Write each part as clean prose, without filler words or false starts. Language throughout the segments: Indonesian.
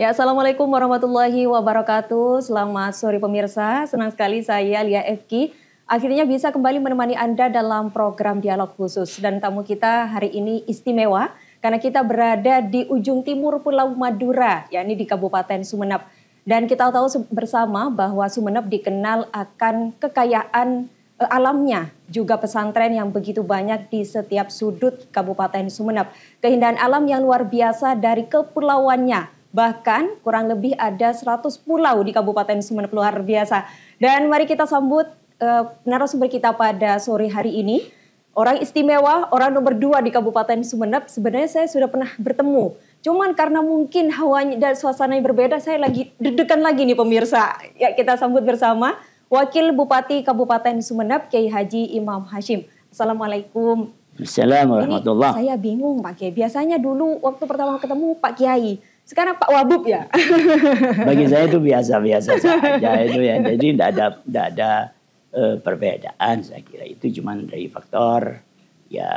Ya, Assalamualaikum warahmatullahi wabarakatuh. Selamat sore pemirsa. Senang sekali saya Lia Efki akhirnya bisa kembali menemani Anda dalam program Dialog Khusus. Dan tamu kita hari ini istimewa karena kita berada di ujung timur Pulau Madura, yakni di Kabupaten Sumeneb. Dan kita tahu bersama bahwa Sumeneb dikenal akan kekayaan alamnya, juga pesantren yang begitu banyak di setiap sudut Kabupaten Sumeneb. Keindahan alam yang luar biasa dari kepulauannya. Bahkan kurang lebih ada 100 pulau di Kabupaten Sumeneb, luar biasa. Dan mari kita sambut narasumber kita pada sore hari ini. Orang istimewa, orang nomor 2 di Kabupaten Sumeneb. Sebenarnya saya sudah pernah bertemu. Cuman karena mungkin hawanya dan suasananya berbeda, saya lagi deg-degan lagi nih pemirsa. Ya, kita sambut bersama Wakil Bupati Kabupaten Sumeneb, Kiai Haji Imam Hashim. Assalamualaikum. Assalamualaikum warahmatullahi. Saya bingung Pak Kiai. Biasanya dulu waktu pertama ketemu Pak Kiai. Sekarang Pak Wabub ya. Bagi saya itu biasa-biasa saja itu ya. Jadi tidak ada perbedaan, saya kira itu cuma dari faktor ya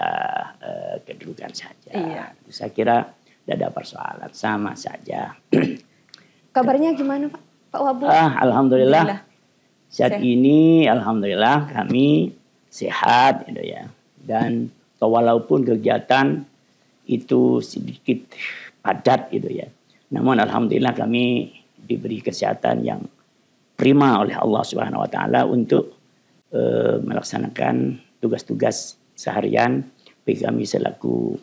kedudukan saja. Iya. Saya kira tidak ada persoalan, sama saja. Kabarnya gimana Pak Wabub? Alhamdulillah. Saat ini alhamdulillah kami sehat gitu ya. Dan walaupun kegiatan itu sedikit padat gitu ya. Namun alhamdulillah kami diberi kesehatan yang prima oleh Allah Subhanahu wa taala untuk melaksanakan tugas-tugas seharian bagi kami selaku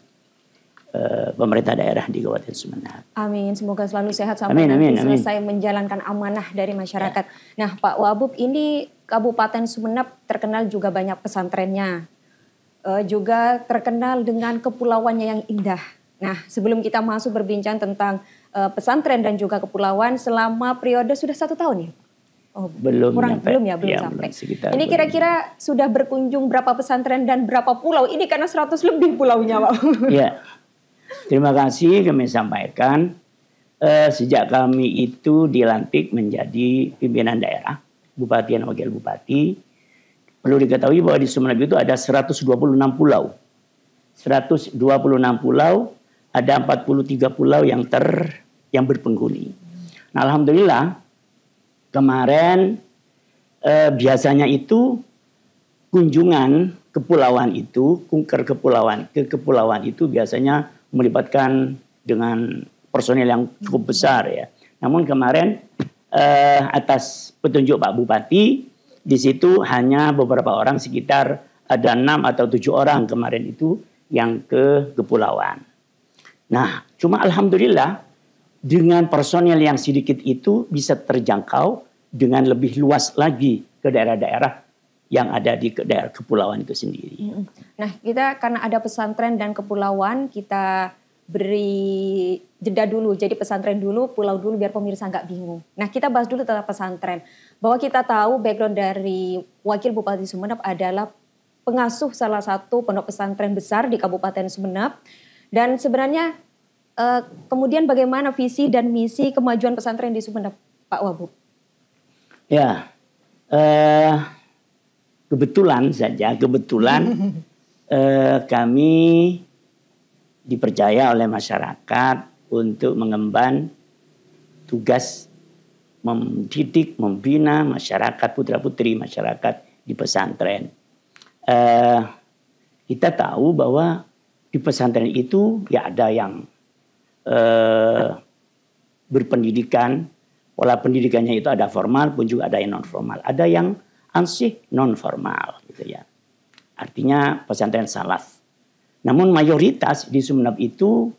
pemerintah daerah di Kabupaten Sumeneb. Amin, semoga selalu sehat sampai nanti selesai menjalankan amanah dari masyarakat. Ya. Nah, Pak Wabub, ini Kabupaten Sumeneb terkenal juga banyak pesantrennya. Juga terkenal dengan kepulauannya yang indah. Nah, sebelum kita masuk berbincang tentang pesantren dan juga kepulauan selama periode sudah 1 tahun ya? Oh, belum sampai. Ini kira-kira sudah berkunjung berapa pesantren dan berapa pulau? Ini karena 100 lebih pulaunya, Pak. Ya, terima kasih kami sampaikan. Sejak kami itu dilantik menjadi pimpinan daerah, bupati dan wakil bupati, perlu diketahui bahwa di Sumeneb itu ada 126 pulau. 126 pulau, ada 43 pulau yang berpenghuni. Nah, alhamdulillah kemarin biasanya itu kunjungan kepulauan itu, ke kepulauan itu biasanya melibatkan dengan personel yang cukup besar ya. Namun kemarin atas petunjuk Pak Bupati, di situ hanya beberapa orang, sekitar ada 6 atau 7 orang kemarin itu yang ke kepulauan. Nah, cuma alhamdulillah dengan personel yang sedikit itu bisa terjangkau dengan lebih luas lagi ke daerah-daerah yang ada di daerah kepulauan itu sendiri. Nah, kita karena ada pesantren dan kepulauan, kita beri jeda dulu. Jadi pesantren dulu, pulau dulu biar pemirsa nggak bingung. Nah, kita bahas dulu tentang pesantren. Bahwa kita tahu background dari Wakil Bupati Sumeneb adalah pengasuh salah satu pondok pesantren besar di Kabupaten Sumeneb. Dan sebenarnya kemudian bagaimana visi dan misi kemajuan pesantren di Sumeneb, Pak Wabub? Ya, kebetulan kami dipercaya oleh masyarakat untuk mengemban tugas mendidik, membina masyarakat, putra-putri masyarakat di pesantren. Kita tahu bahwa di pesantren itu ya ada yang berpendidikan, pola pendidikannya itu ada formal pun juga ada yang non formal, ada yang ansih non formal gitu ya. Artinya pesantren salaf. Namun mayoritas di Sumeneb itu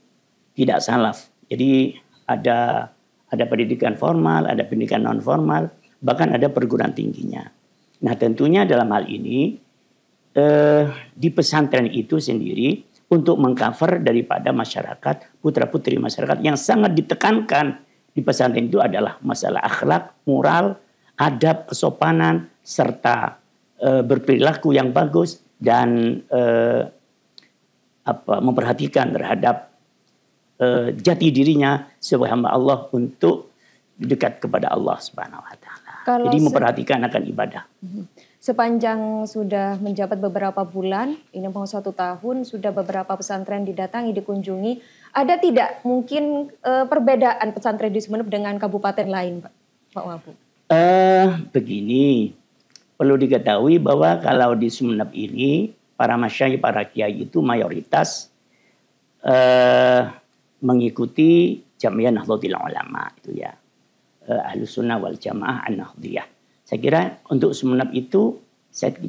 tidak salaf. Jadi ada pendidikan formal, ada pendidikan non formal, bahkan ada perguruan tingginya. Nah, tentunya dalam hal ini di pesantren itu sendiri untuk mengcover daripada masyarakat, putra-putri masyarakat yang sangat ditekankan di pesantren itu adalah masalah akhlak, moral, adab, kesopanan, serta berperilaku yang bagus dan memperhatikan terhadap jati dirinya sebagai hamba Allah untuk dekat kepada Allah Subhanahu wa taala. Jadi memperhatikan akan ibadah. sepanjang sudah menjabat beberapa bulan, ini mau 1 tahun, sudah beberapa pesantren didatangi, dikunjungi. Ada tidak mungkin perbedaan pesantren di Sumeneb dengan kabupaten lain, Pak Wabub? Begini, perlu diketahui bahwa kalau di Sumeneb ini, para masyayikh, para kiai itu mayoritas mengikuti Jamiah Nahdlatul Ulama itu ya. Ahlus Sunnah wal Jamaah An-Nahdliyah. Saya kira untuk Sumeneb itu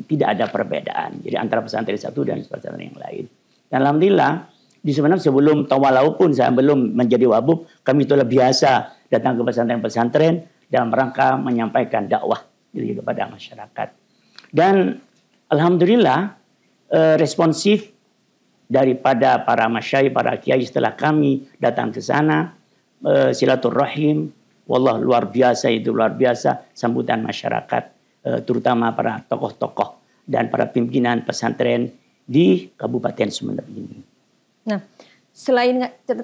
tidak ada perbedaan. Jadi antara pesantren satu dan pesantren yang lain. Dan alhamdulillah di Sumeneb sebelum tawalau pun saya belum menjadi wabub, kami telah biasa datang ke pesantren-pesantren dalam rangka menyampaikan dakwah kepada masyarakat. Dan alhamdulillah responsif daripada para masyayikh, para kiai setelah kami datang ke sana, silaturahim, wallah luar biasa sambutan masyarakat, terutama para tokoh-tokoh dan para pimpinan pesantren di Kabupaten Sumeneb ini. Nah,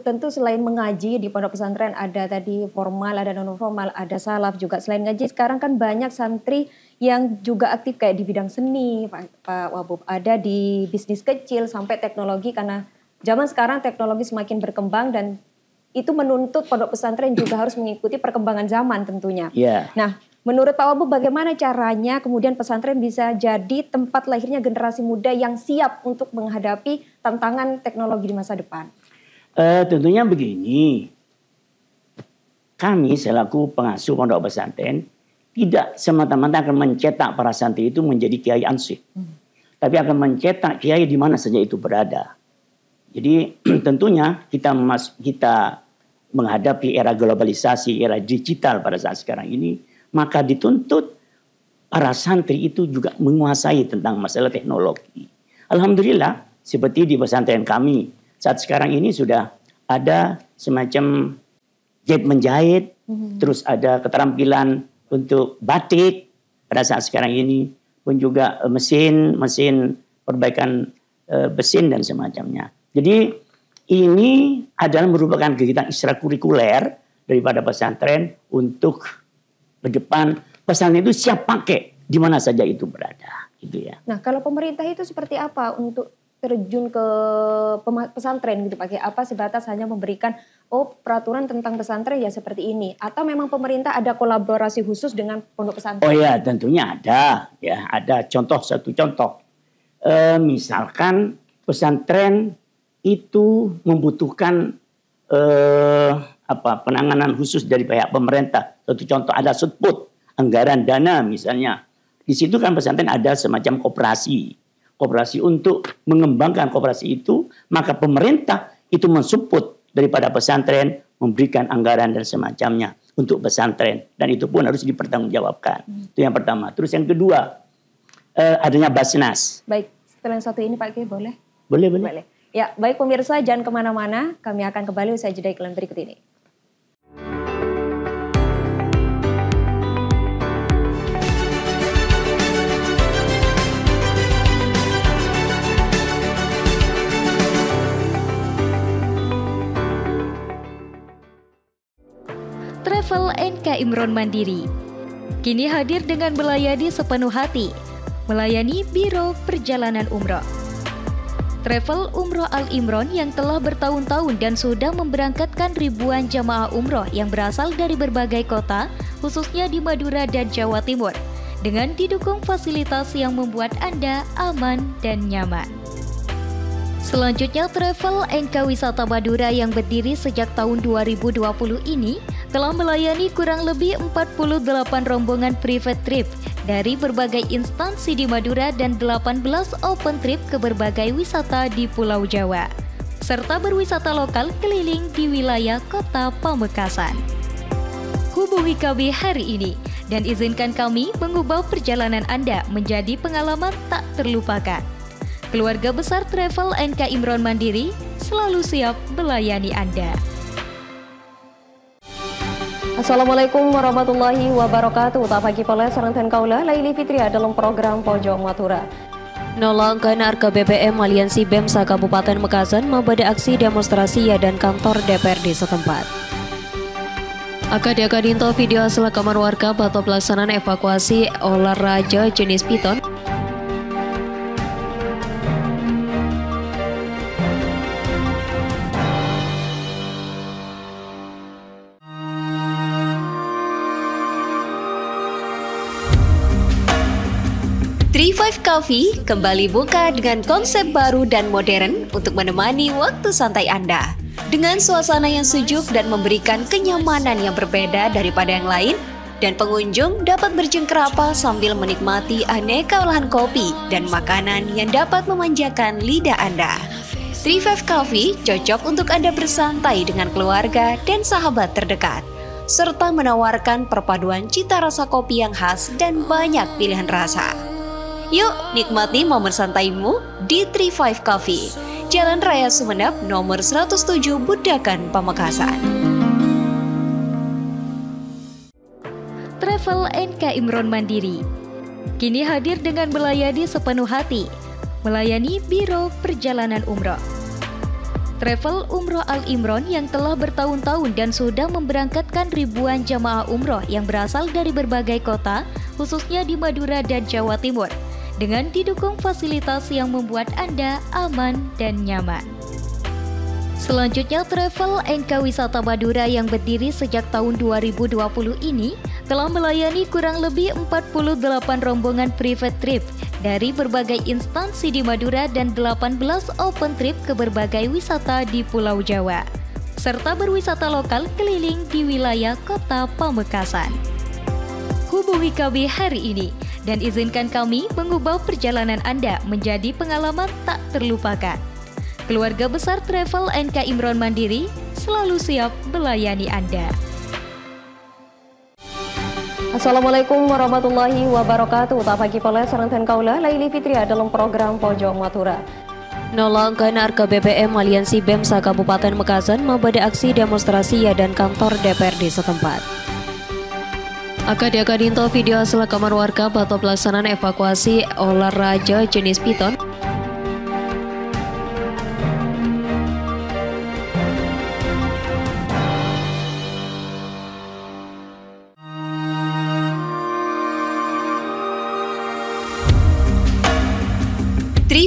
tentu selain mengaji di pondok pesantren ada tadi formal, ada non formal, ada salaf juga. Selain ngaji sekarang kan banyak santri yang juga aktif kayak di bidang seni, Pak Wabub. Ada di bisnis kecil sampai teknologi, karena zaman sekarang teknologi semakin berkembang dan itu menuntut pondok pesantren juga harus mengikuti perkembangan zaman tentunya. Yeah. Nah, menurut Pak Wabub bagaimana caranya kemudian pesantren bisa jadi tempat lahirnya generasi muda yang siap untuk menghadapi tantangan teknologi di masa depan? Tentunya begini, kami selaku pengasuh pondok pesantren tidak semata-mata akan mencetak para santri itu menjadi kiai ansih, tapi akan mencetak kiai di mana saja itu berada. Jadi tentunya kita menghadapi era globalisasi, era digital pada saat sekarang ini, maka dituntut para santri itu juga menguasai tentang masalah teknologi. Alhamdulillah, seperti di pesantren kami, saat sekarang ini sudah ada semacam jahit menjahit, terus ada keterampilan untuk batik pada saat sekarang ini, pun juga mesin perbaikan mesin dan semacamnya. Jadi ini adalah merupakan kegiatan ekstrakurikuler daripada pesantren untuk ke depan pesantren itu siap pakai di mana saja itu berada, gitu ya. Nah, kalau pemerintah itu seperti apa untuk terjun ke pesantren gitu, pakai apa sebatas hanya memberikan peraturan tentang pesantren ya seperti ini, atau memang pemerintah ada kolaborasi khusus dengan pondok pesantren? Oh ya, tentunya ada ya, ada satu contoh. Misalkan pesantren itu membutuhkan penanganan khusus dari pihak pemerintah. Satu contoh ada sutput, anggaran dana misalnya. Di situ kan pesantren ada semacam koperasi untuk mengembangkan koperasi itu, maka pemerintah itu mensupport daripada pesantren, memberikan anggaran dan semacamnya untuk pesantren, dan itu pun harus dipertanggungjawabkan. Itu yang pertama. Terus yang kedua, adanya Basnas. Baik, setelah yang satu ini Pak Kiai boleh? Boleh. Ya, baik pemirsa, jangan kemana-mana. Kami akan kembali usai jeda iklan berikut ini. Travel NK Imron Mandiri kini hadir dengan melayani sepenuh hati, melayani Biro Perjalanan Umroh. Travel Umroh Al Imron yang telah bertahun-tahun dan sudah memberangkatkan ribuan jamaah umroh yang berasal dari berbagai kota, khususnya di Madura dan Jawa Timur, dengan didukung fasilitas yang membuat Anda aman dan nyaman. Selanjutnya, Travel NK Wisata Madura yang berdiri sejak tahun 2020 ini telah melayani kurang lebih 48 rombongan private trip dari berbagai instansi di Madura dan 18 open trip ke berbagai wisata di Pulau Jawa, serta berwisata lokal keliling di wilayah Kota Pamekasan. Hubungi kami hari ini dan izinkan kami mengubah perjalanan Anda menjadi pengalaman tak terlupakan. Keluarga besar Travel NK Imron Mandiri selalu siap melayani Anda. Assalamualaikum warahmatullahi wabarakatuh. Tak pagi pala sarantan kaula Laili Fitria dalam program Pojok Madura. Nolangkan harga BBM Aliansi BEMSA Kabupaten Mekasan membeda aksi demonstrasi dan kantor DPRD setempat. Akadinto video hasil rekaman warga atau pelaksanaan evakuasi olahraga jenis piton. Five Coffee kembali buka dengan konsep baru dan modern untuk menemani waktu santai Anda. Dengan suasana yang sejuk dan memberikan kenyamanan yang berbeda daripada yang lain, dan pengunjung dapat bercengkrama sambil menikmati aneka olahan kopi dan makanan yang dapat memanjakan lidah Anda. Five Coffee cocok untuk Anda bersantai dengan keluarga dan sahabat terdekat, serta menawarkan perpaduan cita rasa kopi yang khas dan banyak pilihan rasa. Yuk nikmati momen santaimu di Five Coffee, Jalan Raya Sumeneb nomor 107 Budakan, Pamekasan. Travel NK Imron Mandiri kini hadir dengan melayani sepenuh hati, melayani Biro Perjalanan Umroh. Travel Umroh Al Imron yang telah bertahun-tahun dan sudah memberangkatkan ribuan jamaah umroh yang berasal dari berbagai kota, khususnya di Madura dan Jawa Timur, dengan didukung fasilitas yang membuat Anda aman dan nyaman. Selanjutnya, Travel NK Wisata Madura yang berdiri sejak tahun 2020 ini telah melayani kurang lebih 48 rombongan private trip dari berbagai instansi di Madura dan 18 open trip ke berbagai wisata di Pulau Jawa, serta berwisata lokal keliling di wilayah Kota Pamekasan. Hubungi kami hari ini dan izinkan kami mengubah perjalanan Anda menjadi pengalaman tak terlupakan. Keluarga besar Travel NK Imron Mandiri selalu siap melayani Anda. Assalamualaikum warahmatullahi wabarakatuh. Tak pagi pala serantan kaula Laili Fitria dalam program Pojok Madura. Nolangkan harga BBM Aliansi BEMSA Kabupaten Mekasan membeda aksi demonstrasi dan kantor DPRD setempat. Akadinto video hasil rekaman warga atau pelaksanaan evakuasi olahraga jenis piton.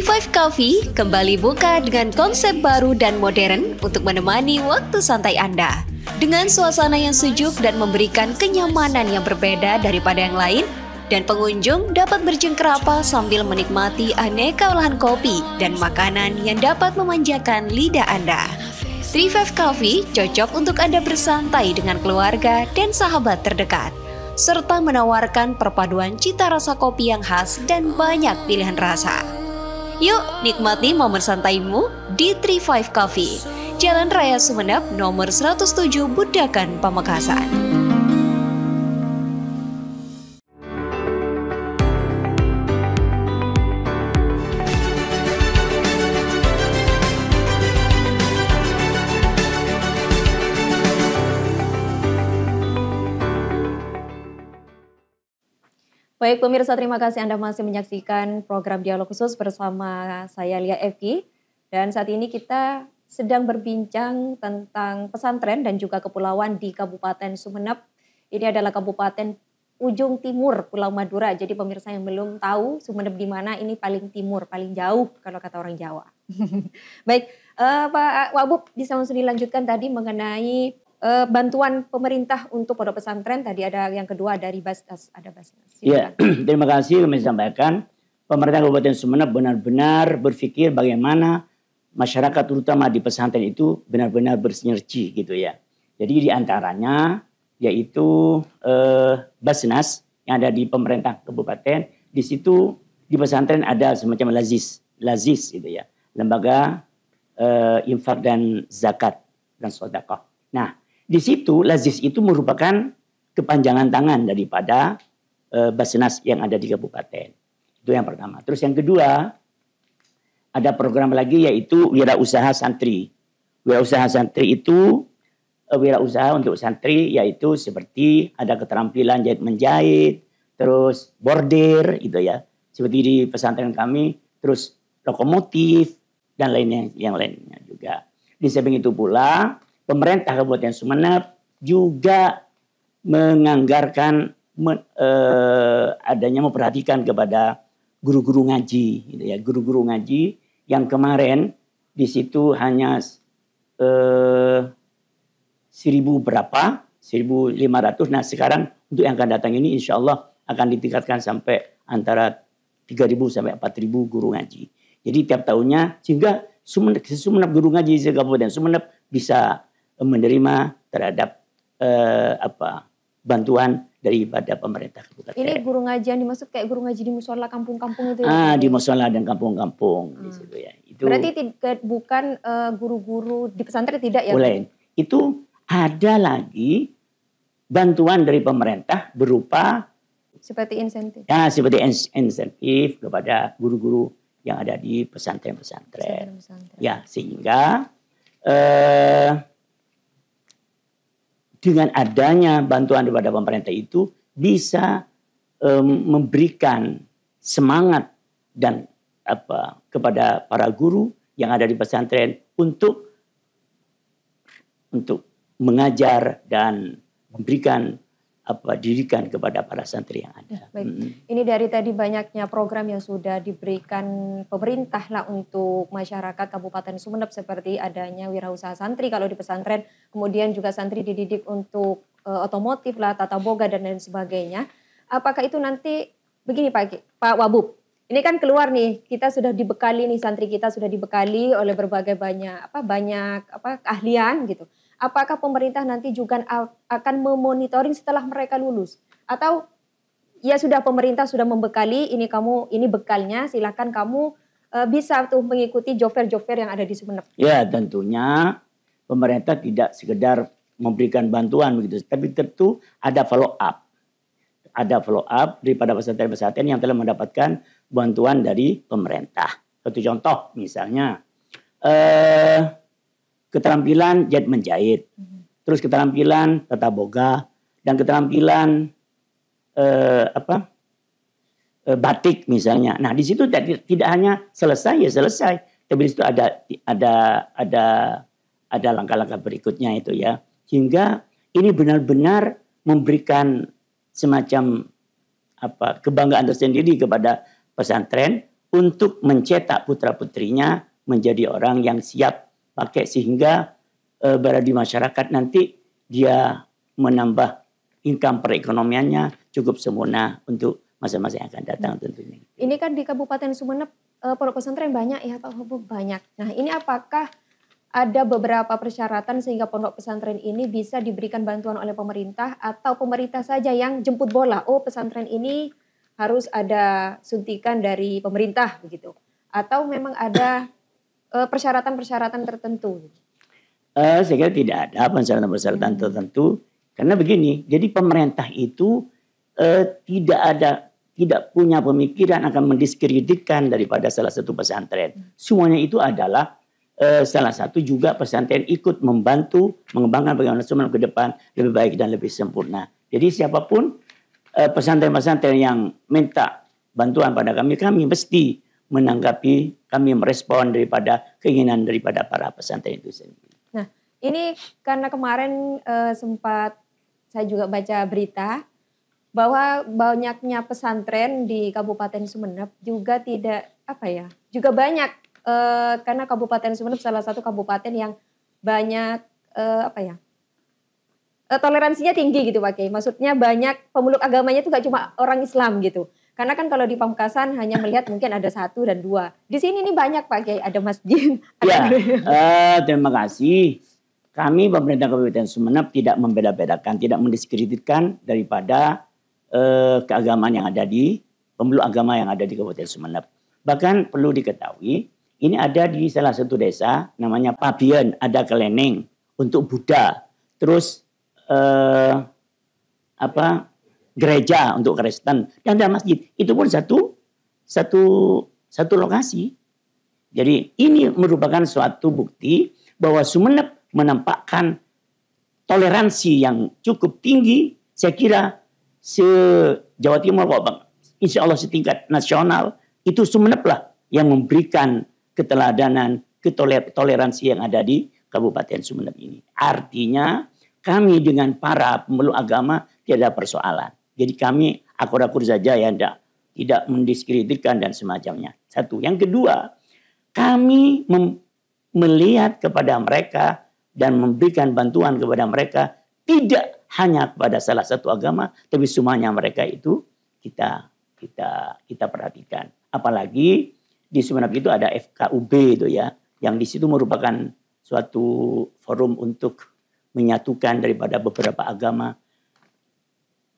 Five Coffee kembali buka dengan konsep baru dan modern untuk menemani waktu santai Anda. Dengan suasana yang sejuk dan memberikan kenyamanan yang berbeda daripada yang lain, dan pengunjung dapat bercengkrama sambil menikmati aneka olahan kopi dan makanan yang dapat memanjakan lidah Anda. Five Coffee cocok untuk Anda bersantai dengan keluarga dan sahabat terdekat, serta menawarkan perpaduan cita rasa kopi yang khas dan banyak pilihan rasa. Yuk nikmati momen santaimu di Five Coffee, Jalan Raya Sumeneb nomor 107 Budakan, Pamekasan. Baik pemirsa, terima kasih Anda masih menyaksikan program Dialog Khusus bersama saya Lia Evki. Dan saat ini kita sedang berbincang tentang pesantren dan juga kepulauan di Kabupaten Sumeneb. Ini adalah Kabupaten ujung timur Pulau Madura. Jadi pemirsa yang belum tahu Sumeneb di mana, ini paling timur, paling jauh kalau kata orang Jawa. Baik, Pak Wabub bisa langsung dilanjutkan tadi mengenai bantuan pemerintah untuk pondok pesantren. Tadi ada yang kedua dari Basnas, ada Basnas. Ya, terima kasih kami sampaikan. Pemerintah Kabupaten Sumeneb benar-benar berpikir bagaimana masyarakat terutama di pesantren itu benar-benar bersinergi gitu ya. Jadi di antaranya yaitu Basnas yang ada di pemerintah kabupaten. Di situ di pesantren ada semacam lazis gitu ya, lembaga infak dan zakat dan sedekah. Nah, di situ lazis itu merupakan kepanjangan tangan daripada Basnas yang ada di kabupaten. Itu yang pertama. Terus yang kedua, ada program lagi yaitu wirausaha santri. Wirausaha santri itu wirausaha untuk santri yaitu seperti ada keterampilan jahit menjahit, terus bordir gitu ya. Seperti di pesantren kami, terus lokomotif dan lainnya yang lainnya juga. Di samping itu pula pemerintah Kabupaten Sumeneb juga menganggarkan adanya memperhatikan kepada guru-guru ngaji, gitu ya, guru-guru ngaji yang kemarin di situ hanya 1.000 berapa, 1.500. Nah sekarang untuk yang akan datang ini insya Allah akan ditingkatkan sampai antara 3.000 sampai 4.000 guru ngaji. Jadi tiap tahunnya sehingga Sumeneb guru ngaji di Kabupaten Sumeneb bisa menerima terhadap bantuan daripada pemerintah kabupaten. Ini guru ngaji yang dimaksud kayak guru ngaji di musola kampung-kampung itu ya? Di musola dan kampung-kampung di situ ya. Itu berarti bukan guru-guru di pesantren tidak ya? Boleh. Itu ada lagi bantuan dari pemerintah berupa seperti insentif. Ya, seperti insentif kepada guru-guru yang ada di pesantren-pesantren. Ya, sehingga dengan adanya bantuan daripada pemerintah itu bisa memberikan semangat dan kepada para guru yang ada di pesantren untuk mengajar dan memberikan didikan kepada para santri yang ada. Baik. Ini dari tadi banyaknya program yang sudah diberikan pemerintah lah untuk masyarakat Kabupaten Sumeneb, seperti adanya wirausaha santri kalau di pesantren, kemudian juga santri dididik untuk otomotif lah, tata boga dan lain sebagainya. Apakah itu nanti begini Pak Wabub? Ini kan keluar nih, kita sudah dibekali nih, santri kita sudah dibekali oleh berbagai banyak keahlian gitu. Apakah pemerintah nanti juga akan memonitoring setelah mereka lulus? Atau ya sudah pemerintah sudah membekali, ini bekalnya, silakan kamu bisa tuh mengikuti job-fair yang ada di Sumeneb. Ya tentunya pemerintah tidak sekedar memberikan bantuan begitu, tapi tentu ada follow up. Ada follow up daripada pesantren-pesantren yang telah mendapatkan bantuan dari pemerintah. Satu contoh misalnya keterampilan jahit menjahit, terus keterampilan tata boga, dan keterampilan batik misalnya. Nah di situ tidak hanya selesai, tapi di situ ada langkah-langkah berikutnya itu ya, sehingga ini benar-benar memberikan semacam kebanggaan tersendiri kepada pesantren untuk mencetak putra-putrinya menjadi orang yang siap pakai, sehingga berada di masyarakat nanti dia menambah income perekonomiannya cukup sempurna untuk masa-masa yang akan datang tentunya. Ini kan di Kabupaten Sumeneb pondok pesantren banyak ya Pak Wabub, banyak. Nah ini apakah ada beberapa persyaratan sehingga pondok pesantren ini bisa diberikan bantuan oleh pemerintah, atau pemerintah saja yang jemput bola? Oh pesantren ini harus ada suntikan dari pemerintah begitu, atau memang ada persyaratan-persyaratan tertentu? Saya kira tidak ada persyaratan-persyaratan tertentu, karena begini, jadi pemerintah itu tidak punya pemikiran akan mendiskreditkan daripada salah satu pesantren. Semuanya itu adalah salah satu juga pesantren ikut membantu mengembangkan bagaimana Sumeneb ke depan lebih baik dan lebih sempurna. Jadi siapapun pesantren-pesantren yang minta bantuan pada kami mesti menanggapi, kami merespon daripada keinginan daripada para pesantren itu sendiri. Nah, ini karena kemarin sempat saya juga baca berita bahwa banyaknya pesantren di Kabupaten Sumeneb juga juga banyak karena Kabupaten Sumeneb salah satu kabupaten yang banyak toleransinya tinggi gitu Pak Kiai. Maksudnya banyak pemeluk agamanya itu gak cuma orang Islam gitu. Karena kan kalau di Pamekasan hanya melihat mungkin ada 1 dan 2. Di sini nih banyak Pak Kiai, ada masjid. Terima kasih. Kami pemerintah Kabupaten Sumeneb tidak membeda-bedakan, tidak mendiskreditkan daripada keagamaan yang ada di pemeluk agama yang ada di Kabupaten Sumeneb. Bahkan perlu diketahui, ini ada di salah satu desa namanya Pabien, ada Keleneng untuk Buddha. Terus gereja untuk Kristen, dan ada masjid. Itu pun satu lokasi. Jadi ini merupakan suatu bukti bahwa Sumeneb menampakkan toleransi yang cukup tinggi. Saya kira se-Jawa Timur, insya Allah setingkat nasional, itu Sumeneb lah yang memberikan keteladanan, toleransi yang ada di Kabupaten Sumeneb ini. Artinya kami dengan para pemeluk agama tidak ada persoalan. Jadi kami akur-akur saja ya, tidak mendiskreditkan dan semacamnya. Satu. Yang kedua, kami melihat kepada mereka dan memberikan bantuan kepada mereka tidak hanya kepada salah satu agama, tapi semuanya mereka itu kita perhatikan. Apalagi di Sumeneb itu ada FKUB itu ya, yang di situ merupakan suatu forum untuk menyatukan daripada beberapa agama,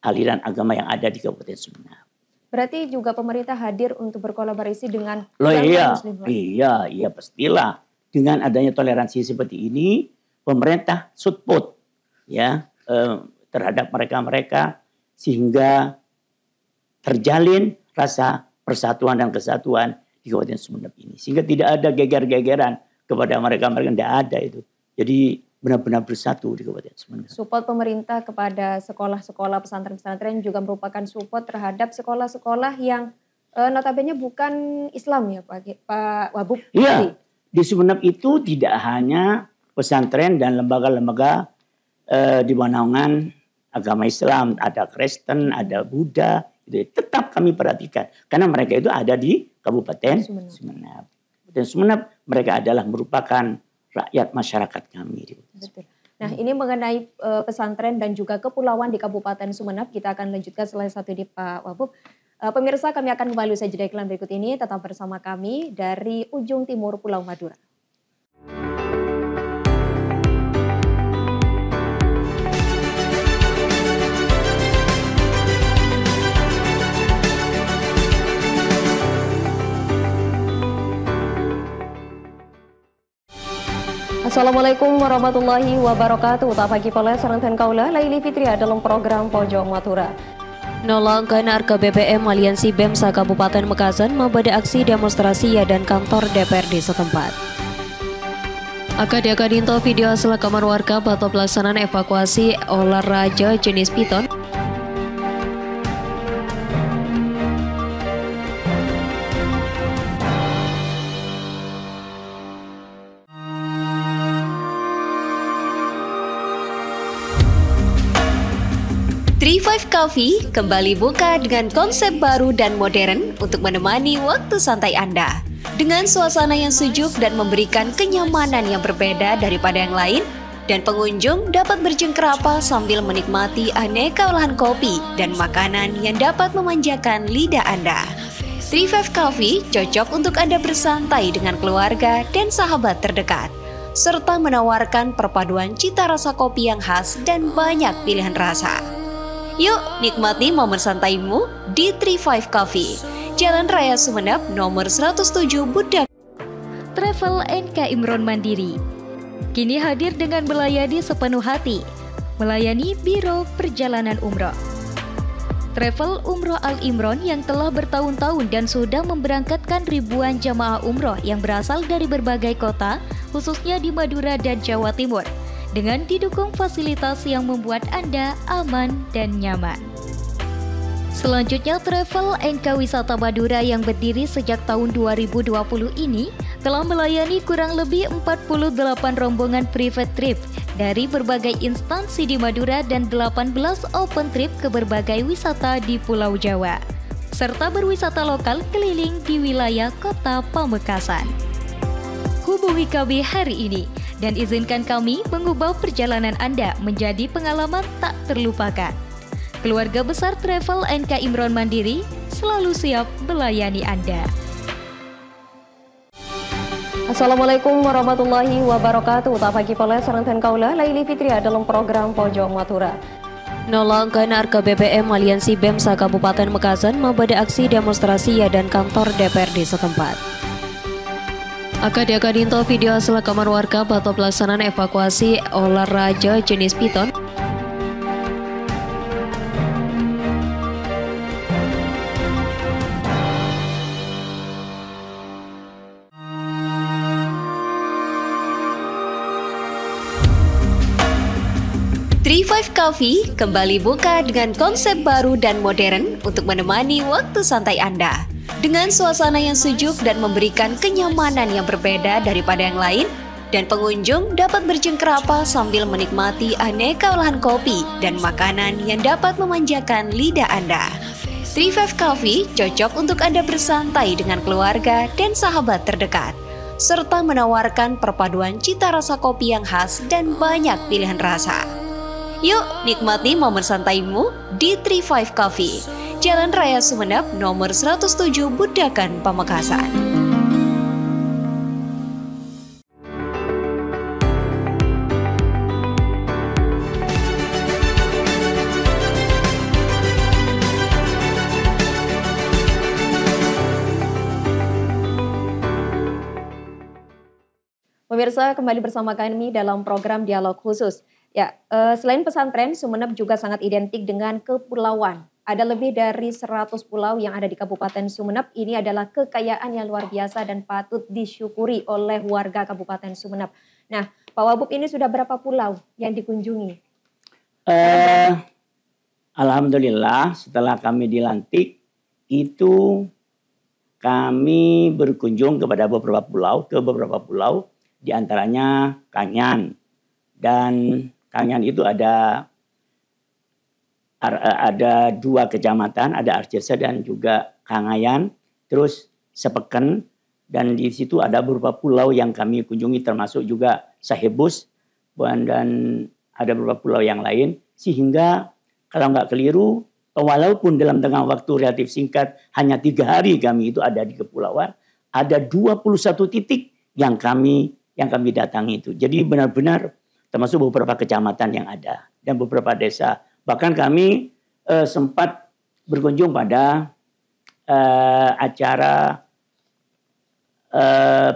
aliran agama yang ada di Kabupaten Sumeneb. Berarti juga pemerintah hadir untuk berkolaborasi dengan Muslim. Iya, pastilah. Dengan adanya toleransi seperti ini, pemerintah support ya terhadap mereka sehingga terjalin rasa persatuan dan kesatuan di Kabupaten Sumeneb ini. Sehingga tidak ada geger-gegeran kepada mereka tidak ada itu. Jadi benar-benar bersatu di Kabupaten Sumeneb. Support pemerintah kepada sekolah-sekolah pesantren-pesantren juga merupakan support terhadap sekolah-sekolah yang notabene bukan Islam ya Pak Wabub. Iya, di Sumeneb itu tidak hanya pesantren dan lembaga-lembaga di bawah naungan agama Islam, ada Kristen, ada Buddha, itu tetap kami perhatikan karena mereka itu ada di Kabupaten Sumeneb. Dan Sumeneb mereka adalah merupakan rakyat masyarakat kami. Betul. Nah, ini mengenai pesantren dan juga kepulauan di Kabupaten Sumeneb, kita akan lanjutkan setelah satu di Pak Wabub. Pemirsa, kami akan kembali usai jeda iklan berikut ini, tetap bersama kami dari ujung timur Pulau Madura. Assalamualaikum warahmatullahi wabarakatuh. Tak pagi pala sarantan kaula Laili Fitria dalam program Pojok Madura. Nolangkan harga BBM Aliansi BEMSA Kabupaten Mekasan membada aksi demonstrasi dan kantor DPRD setempat. Akadinto video hasil rekaman warga batu pelaksanaan evakuasi olahraga jenis piton. Tri5 Coffee kembali buka dengan konsep baru dan modern untuk menemani waktu santai Anda. Dengan suasana yang sejuk dan memberikan kenyamanan yang berbeda daripada yang lain, dan pengunjung dapat bercengkrama sambil menikmati aneka olahan kopi dan makanan yang dapat memanjakan lidah Anda. Tri5 Coffee cocok untuk Anda bersantai dengan keluarga dan sahabat terdekat, serta menawarkan perpaduan cita rasa kopi yang khas dan banyak pilihan rasa. Yuk nikmati momen santaimu di Tri5 Coffee, Jalan Raya Sumeneb nomor 107 Budak. Travel NK Imron Mandiri kini hadir dengan melayani sepenuh hati, melayani Biro Perjalanan Umroh. Travel Umroh Al Imron yang telah bertahun-tahun dan sudah memberangkatkan ribuan jamaah umroh yang berasal dari berbagai kota, khususnya di Madura dan Jawa Timur, dengan didukung fasilitas yang membuat Anda aman dan nyaman. Selanjutnya, Travel NK Wisata Madura yang berdiri sejak tahun 2020 ini telah melayani kurang lebih 48 rombongan private trip dari berbagai instansi di Madura dan 18 open trip ke berbagai wisata di Pulau Jawa, serta berwisata lokal keliling di wilayah Kota Pamekasan. Hubungi kami hari ini dan izinkan kami mengubah perjalanan Anda menjadi pengalaman tak terlupakan. Keluarga besar Travel NK Imron Mandiri selalu siap melayani Anda. Assalamualaikum warahmatullahi wabarakatuh. Tak pagi pala sarantan kaula Laili Fitria dalam program Pojok Madura. Nolangkan harga BBM Aliansi BEMSA Kabupaten Mekasan membada aksi demonstrasi dan kantor DPRD setempat. Akadinto video hasil rekaman warga batu pelaksanaan evakuasi olahraga jenis piton. Tri5 Coffee kembali buka dengan konsep baru dan modern untuk menemani waktu santai Anda. Dengan suasana yang sejuk dan memberikan kenyamanan yang berbeda daripada yang lain, dan pengunjung dapat bercengkrama sambil menikmati aneka olahan kopi dan makanan yang dapat memanjakan lidah Anda. 35 Coffee cocok untuk Anda bersantai dengan keluarga dan sahabat terdekat, serta menawarkan perpaduan cita rasa kopi yang khas dan banyak pilihan rasa. Yuk nikmati momen santaimu di 35 Coffee, Jalan Raya Sumeneb nomor 107 Budakan, Pamekasan. Pemirsa, kembali bersama kami dalam program Dialog Khusus. Ya, selain pesantren, Sumeneb juga sangat identik dengan kepulauan. Ada lebih dari 100 pulau yang ada di Kabupaten Sumeneb. Ini adalah kekayaan yang luar biasa dan patut disyukuri oleh warga Kabupaten Sumeneb. Nah, Pak Wabub, ini sudah berapa pulau yang dikunjungi? Alhamdulillah, setelah kami dilantik, itu kami berkunjung kepada beberapa pulau, di antaranya Kanyan. Dan Kanyan itu ada 2 kecamatan, ada Arjesa dan juga Kangayan, terus Sepeken, dan di situ ada beberapa pulau yang kami kunjungi termasuk juga Sahebus, dan ada beberapa pulau yang lain, sehingga kalau nggak keliru, walaupun dalam tengah waktu relatif singkat, hanya 3 hari kami itu ada di kepulauan, ada 21 titik yang kami datangi itu. Jadi benar-benar termasuk beberapa kecamatan yang ada dan beberapa desa. Bahkan kami sempat berkunjung pada acara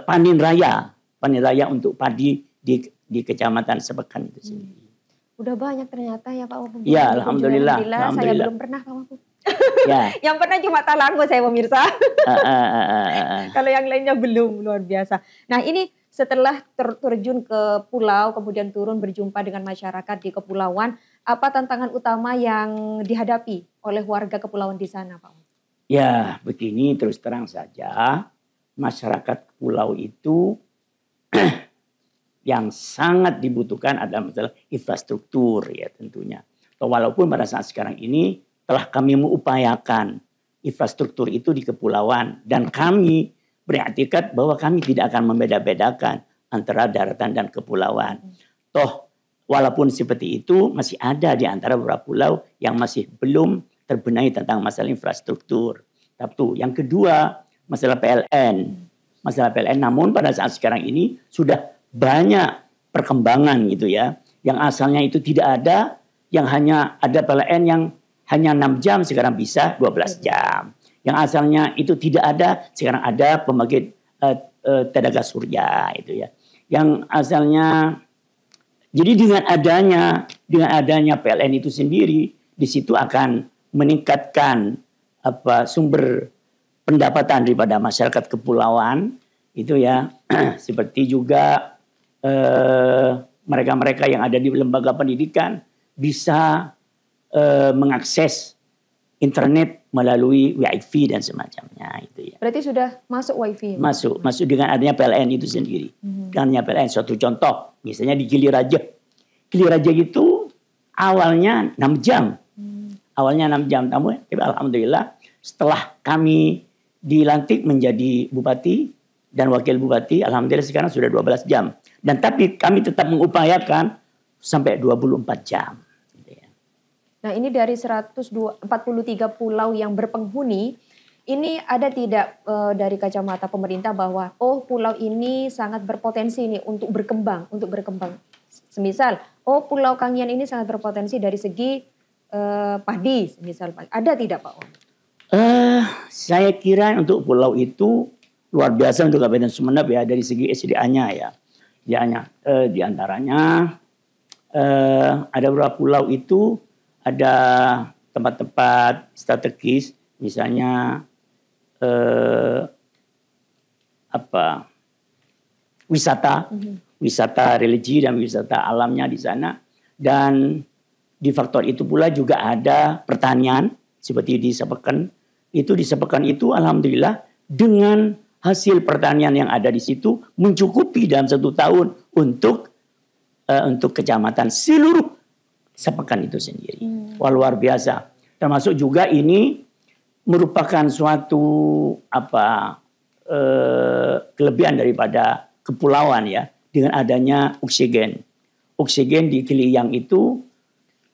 panen raya untuk padi di kecamatan Sepekan itu sendiri. Udah banyak ternyata ya Pak Wabub. Ya, alhamdulillah. Saya belum pernah Pak Wabub. Ya. Yang pernah cuma Talanggo saya pemirsa. Kalau yang lainnya belum, luar biasa. Nah ini setelah terjun ke pulau, kemudian turun berjumpa dengan masyarakat di kepulauan, apa tantangan utama yang dihadapi oleh warga kepulauan di sana, Pak? Ya, begini terus terang saja, masyarakat pulau itu yang sangat dibutuhkan adalah masalah infrastruktur ya tentunya. Walaupun pada saat sekarang ini telah kami mengupayakan infrastruktur itu di kepulauan dan kami beriktikad bahwa kami tidak akan membeda-bedakan antara daratan dan kepulauan. Toh walaupun seperti itu masih ada di antara beberapa pulau yang masih belum terbenahi tentang masalah infrastruktur. Satu. Yang kedua masalah PLN. Masalah PLN namun pada saat sekarang ini sudah banyak perkembangan gitu ya. Yang asalnya itu tidak ada, yang hanya ada PLN yang hanya 6 jam sekarang bisa 12 jam. Yang asalnya itu tidak ada, sekarang ada pembangkit tenaga surya itu ya. Yang asalnya, jadi dengan adanya PLN itu sendiri, di situ akan meningkatkan sumber pendapatan daripada masyarakat kepulauan itu ya. Seperti juga mereka-mereka yang ada di lembaga pendidikan bisa mengakses internet melalui WiFi dan semacamnya itu ya. Berarti sudah masuk WiFi? Masuk dengan adanya PLN itu sendiri. Dengan adanya PLN, suatu contoh, misalnya di Gili Raja. Gili Raja itu awalnya 6 jam. Awalnya 6 jam, tapi alhamdulillah setelah kami dilantik menjadi bupati dan wakil bupati, alhamdulillah sekarang sudah 12 jam. Dan tapi kami tetap mengupayakan sampai 24 jam. Nah ini dari 143 pulau yang berpenghuni, ini ada tidak dari kacamata pemerintah bahwa pulau ini sangat berpotensi nih untuk berkembang. Semisal, Pulau Kangian ini sangat berpotensi dari segi padi, semisal ada tidak Pak? Saya kira untuk pulau itu luar biasa untuk Kabupaten Sumeneb ya dari segi SDA-nya ya. Di antaranya ada beberapa pulau itu ada tempat-tempat strategis, misalnya wisata religi dan wisata alamnya di sana. Dan di faktor itu pula juga ada pertanian seperti di Sepekan. Di Sepekan itu alhamdulillah dengan hasil pertanian yang ada di situ mencukupi dalam 1 tahun untuk kecamatan seluruh Sepekan itu sendiri. Wah, luar biasa. Termasuk juga ini merupakan suatu kelebihan daripada kepulauan ya, dengan adanya oksigen. Oksigen di Kiliyang itu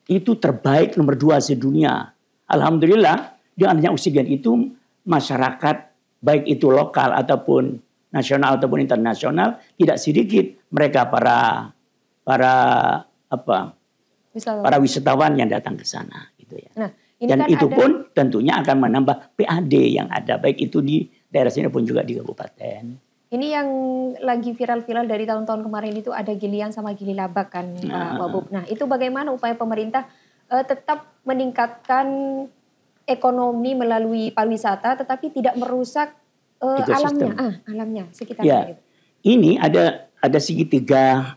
terbaik nomor 2 sedunia. Alhamdulillah dengan adanya oksigen itu masyarakat baik itu lokal ataupun nasional ataupun internasional tidak sedikit mereka para wisatawan yang datang ke sana gitu ya. Nah, ini dan kan itu pun tentunya akan menambah PAD yang ada baik itu di daerah sini pun juga di kabupaten. Ini yang lagi viral-viral dari tahun-tahun kemarin itu ada Giliang sama Gililabak kan, Pak Wabub. Nah, itu bagaimana upaya pemerintah tetap meningkatkan ekonomi melalui pariwisata tetapi tidak merusak alamnya sekitarnya ya, gitu. Ini ada segitiga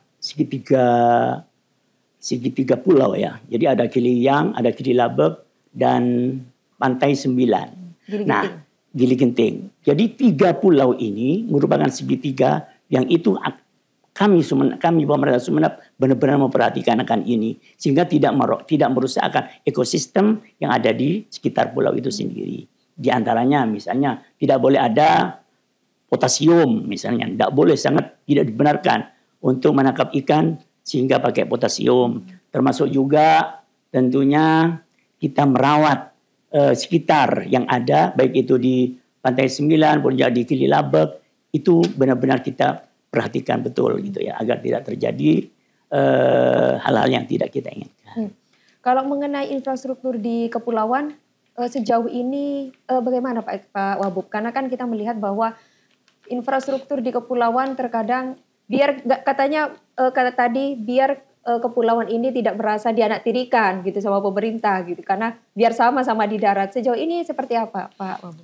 pulau ya. Jadi ada Giliang, ada Gililabak dan Pantai 9. Gili Genting. Jadi 3 pulau ini merupakan segitiga yang itu kami pemerintah Sumeneb benar-benar memperhatikan akan ini sehingga tidak merusakkan ekosistem yang ada di sekitar pulau itu sendiri. Di antaranya misalnya tidak boleh ada potasium misalnya, tidak boleh, sangat tidak dibenarkan untuk menangkap ikan sehingga pakai potasium. Termasuk juga tentunya kita merawat sekitar yang ada, baik itu di Pantai 9 pun juga di Gililabak, itu benar-benar kita perhatikan betul gitu ya, agar tidak terjadi hal-hal yang tidak kita inginkan. Kalau mengenai infrastruktur di kepulauan sejauh ini bagaimana Pak Wabub? Karena kan kita melihat bahwa infrastruktur di kepulauan terkadang biar kepulauan ini tidak merasa dianaktirikan gitu sama pemerintah gitu, karena biar sama-sama di darat. Sejauh ini seperti apa Pak Wabub?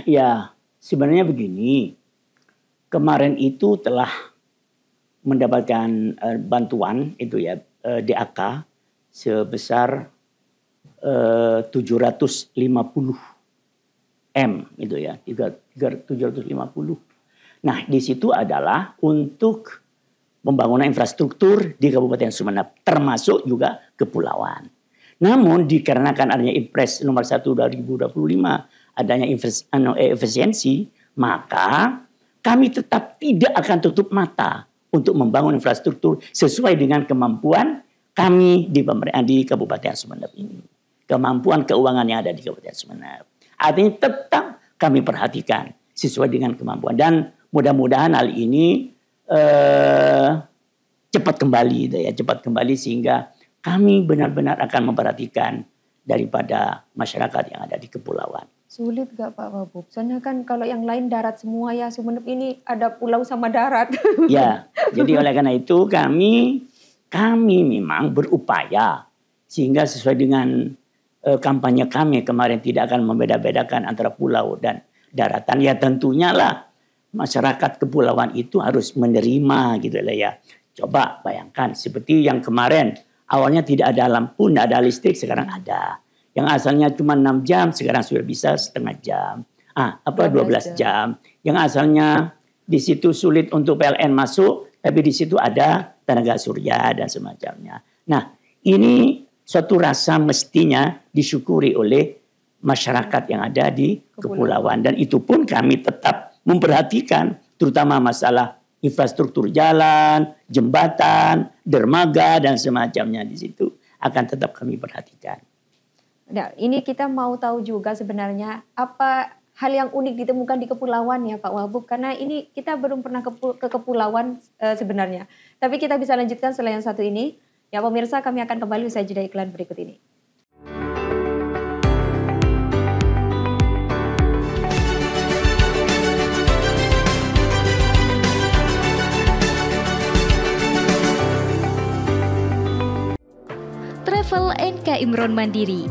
Ya, sebenarnya begini. Kemarin itu telah mendapatkan bantuan itu ya, DAK sebesar 750 M itu ya, 750. Nah, di situ adalah untuk pembangunan infrastruktur di Kabupaten Sumeneb, termasuk juga kepulauan. Namun dikarenakan adanya Impres nomor 1 2025, adanya efisiensi, maka kami tetap tidak akan tutup mata untuk membangun infrastruktur sesuai dengan kemampuan kami di Kabupaten Sumeneb ini. Kemampuan keuangan yang ada di Kabupaten Sumeneb. Artinya tetap kami perhatikan sesuai dengan kemampuan. Dan mudah-mudahan hal ini cepat kembali sehingga kami benar-benar akan memperhatikan daripada masyarakat yang ada di kepulauan. Sulit gak Pak Wabub? Soalnya kan kalau yang lain darat semua ya, Sumeneb ini ada pulau sama darat. Ya, jadi oleh karena itu kami memang berupaya sehingga sesuai dengan kampanye kami kemarin tidak akan membeda-bedakan antara pulau dan daratan. Ya tentunya lah masyarakat kepulauan itu harus menerima gitu lah ya. Coba bayangkan seperti yang kemarin awalnya tidak ada lampu, tidak ada listrik, sekarang ada. Yang asalnya cuma 6 jam, sekarang sudah bisa setengah jam. 12 jam. Yang asalnya di situ sulit untuk PLN masuk, tapi di situ ada tenaga surya dan semacamnya. Nah, ini suatu rasa mestinya disyukuri oleh masyarakat yang ada di kepulauan. Dan itu pun kami tetap memperhatikan, terutama masalah infrastruktur jalan, jembatan, dermaga dan semacamnya di situ akan tetap kami perhatikan. Nah, ini kita mau tahu juga sebenarnya apa hal yang unik ditemukan di kepulauan ya Pak Wabub, karena ini kita belum pernah ke kepulauan sebenarnya. Tapi kita bisa lanjutkan setelah yang satu ini. Ya pemirsa, kami akan kembali usai jeda iklan berikut ini. Travel NK Imron Mandiri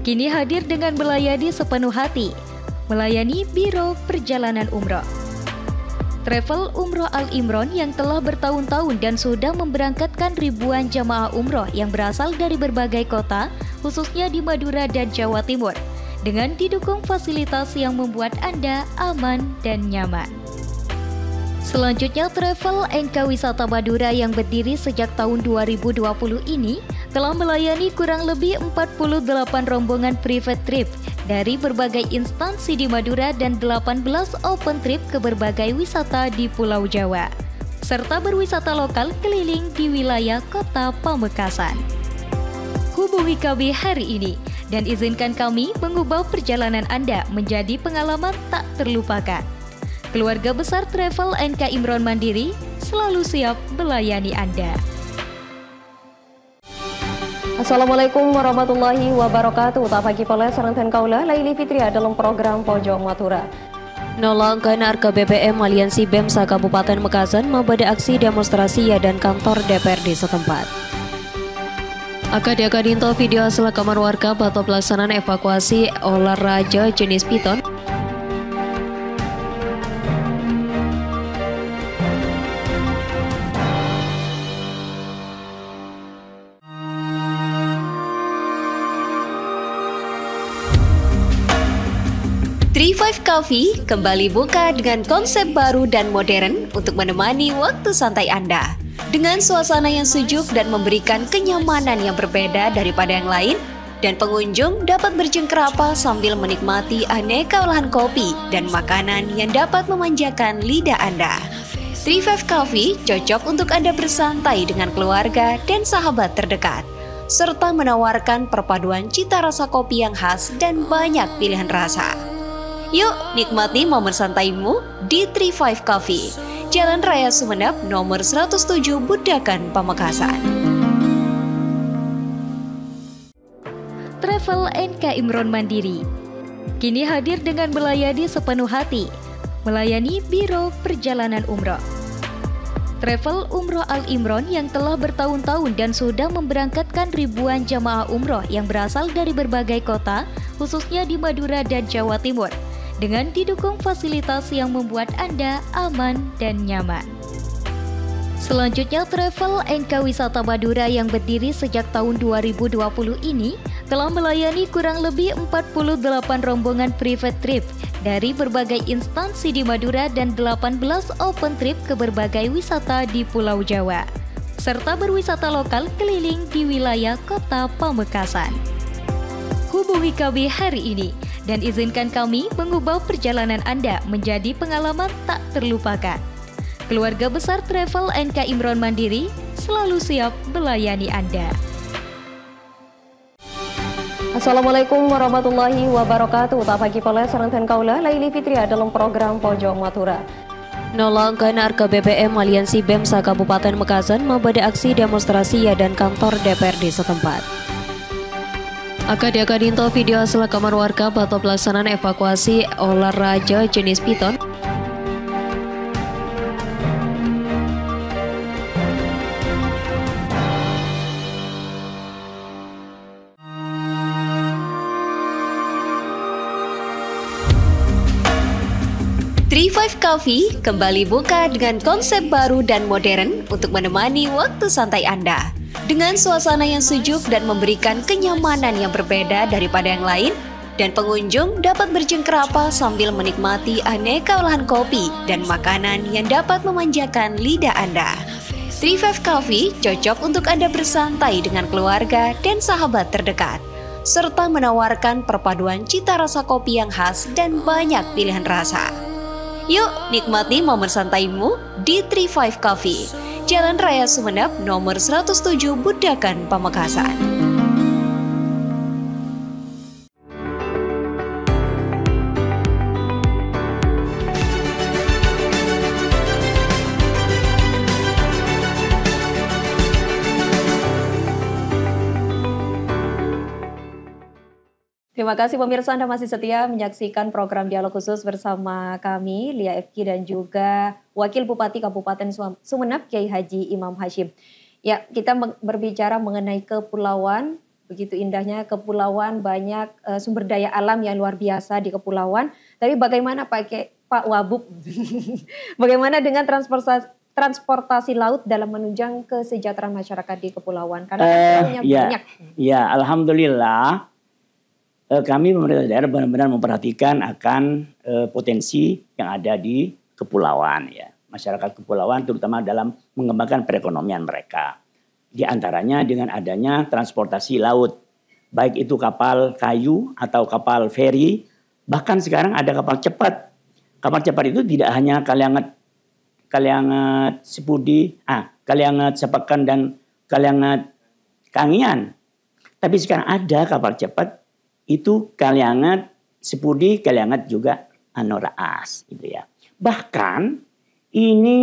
kini hadir dengan melayani sepenuh hati, melayani Biro Perjalanan Umroh. Travel Umroh Al Imron yang telah bertahun-tahun dan sudah memberangkatkan ribuan jamaah umroh yang berasal dari berbagai kota, khususnya di Madura dan Jawa Timur, dengan didukung fasilitas yang membuat Anda aman dan nyaman. Selanjutnya, Travel NK Wisata Madura yang berdiri sejak tahun 2020 ini telah melayani kurang lebih 48 rombongan private trip dari berbagai instansi di Madura dan 18 open trip ke berbagai wisata di Pulau Jawa, serta berwisata lokal keliling di wilayah Kota Pamekasan. Hubungi kami hari ini dan izinkan kami mengubah perjalanan Anda menjadi pengalaman tak terlupakan. Keluarga besar Travel NK Imron Mandiri selalu siap melayani Anda. Assalamualaikum warahmatullahi wabarakatuh. Tak pagi pala sarantan kaula Laili Fitria dalam program Pojok Matura. Nolangkan Arka BBM Aliansi BEMSA Kabupaten Mekasan membeda aksi demonstrasi ya dan kantor DPRD setempat. Akadinto video hasil rekaman warga batu pelaksanaan evakuasi olahraga jenis piton. Five Coffee kembali buka dengan konsep baru dan modern untuk menemani waktu santai Anda. Dengan suasana yang sejuk dan memberikan kenyamanan yang berbeda daripada yang lain, dan pengunjung dapat bercengkrama sambil menikmati aneka olahan kopi dan makanan yang dapat memanjakan lidah Anda. 35 Coffee cocok untuk Anda bersantai dengan keluarga dan sahabat terdekat, serta menawarkan perpaduan cita rasa kopi yang khas dan banyak pilihan rasa. Yuk nikmati momen santaimu di 35 Coffee, Jalan Raya Sumeneb nomor 107 Budakan, Pamekasan. Travel NK Imron Mandiri kini hadir dengan melayani sepenuh hati, melayani Biro Perjalanan Umroh. Travel Umroh Al Imron yang telah bertahun-tahun dan sudah memberangkatkan ribuan jamaah umroh yang berasal dari berbagai kota, khususnya di Madura dan Jawa Timur, dengan didukung fasilitas yang membuat Anda aman dan nyaman. Selanjutnya, Travel NK Wisata Madura yang berdiri sejak tahun 2020 ini telah melayani kurang lebih 48 rombongan private trip dari berbagai instansi di Madura dan 18 open trip ke berbagai wisata di Pulau Jawa, serta berwisata lokal keliling di wilayah Kota Pamekasan. Hubungi kami hari ini dan izinkan kami mengubah perjalanan Anda menjadi pengalaman tak terlupakan. Keluarga besar Travel NK Imron Mandiri selalu siap melayani Anda. Assalamualaikum warahmatullahi wabarakatuh. Tak pagi pala sarantan kaula Laili Fitria dalam program Pojok Matura. Nolangkan Arka BBM Aliansi BEMSA Kabupaten Mekasan membeda aksi demonstrasi ya dan kantor DPRD setempat. Akadinto video hasil rekaman warga batu pelaksanaan evakuasi olahraga jenis piton. Five Coffee kembali buka dengan konsep baru dan modern untuk menemani waktu santai Anda. Dengan suasana yang sejuk dan memberikan kenyamanan yang berbeda daripada yang lain, dan pengunjung dapat bercengkrama sambil menikmati aneka olahan kopi dan makanan yang dapat memanjakan lidah Anda. 35 Coffee cocok untuk Anda bersantai dengan keluarga dan sahabat terdekat, serta menawarkan perpaduan cita rasa kopi yang khas dan banyak pilihan rasa. Yuk nikmati momen santaimu di 35 Coffee, Jalan Raya Sumeneb nomor 107 Budakan, Pamekasan. Terima kasih pemirsa, Anda masih setia menyaksikan program Dialog Khusus bersama kami, Lia Efki dan juga Wakil Bupati Kabupaten Sumeneb, Kiai Haji Imam Hashim. Ya, kita berbicara mengenai kepulauan, begitu indahnya kepulauan, banyak sumber daya alam yang luar biasa di kepulauan. Tapi bagaimana Pak Wabub, bagaimana dengan transportasi laut dalam menunjang kesejahteraan masyarakat di kepulauan? Karena banyak. Ya, alhamdulillah. Kami pemerintah daerah benar-benar memperhatikan akan potensi yang ada di kepulauan ya. masyarakat kepulauan, terutama dalam mengembangkan perekonomian mereka. Di antaranya dengan adanya transportasi laut, baik itu kapal kayu atau kapal feri, bahkan sekarang ada kapal cepat. Kapal cepat itu tidak hanya Kaliangat Sepudi, Kaliangat Sepakan dan Kaliangat Kangian. Tapi sekarang ada kapal cepat itu Kaliangat Sepudi, Kaliangat juga Raas gitu ya. Bahkan ini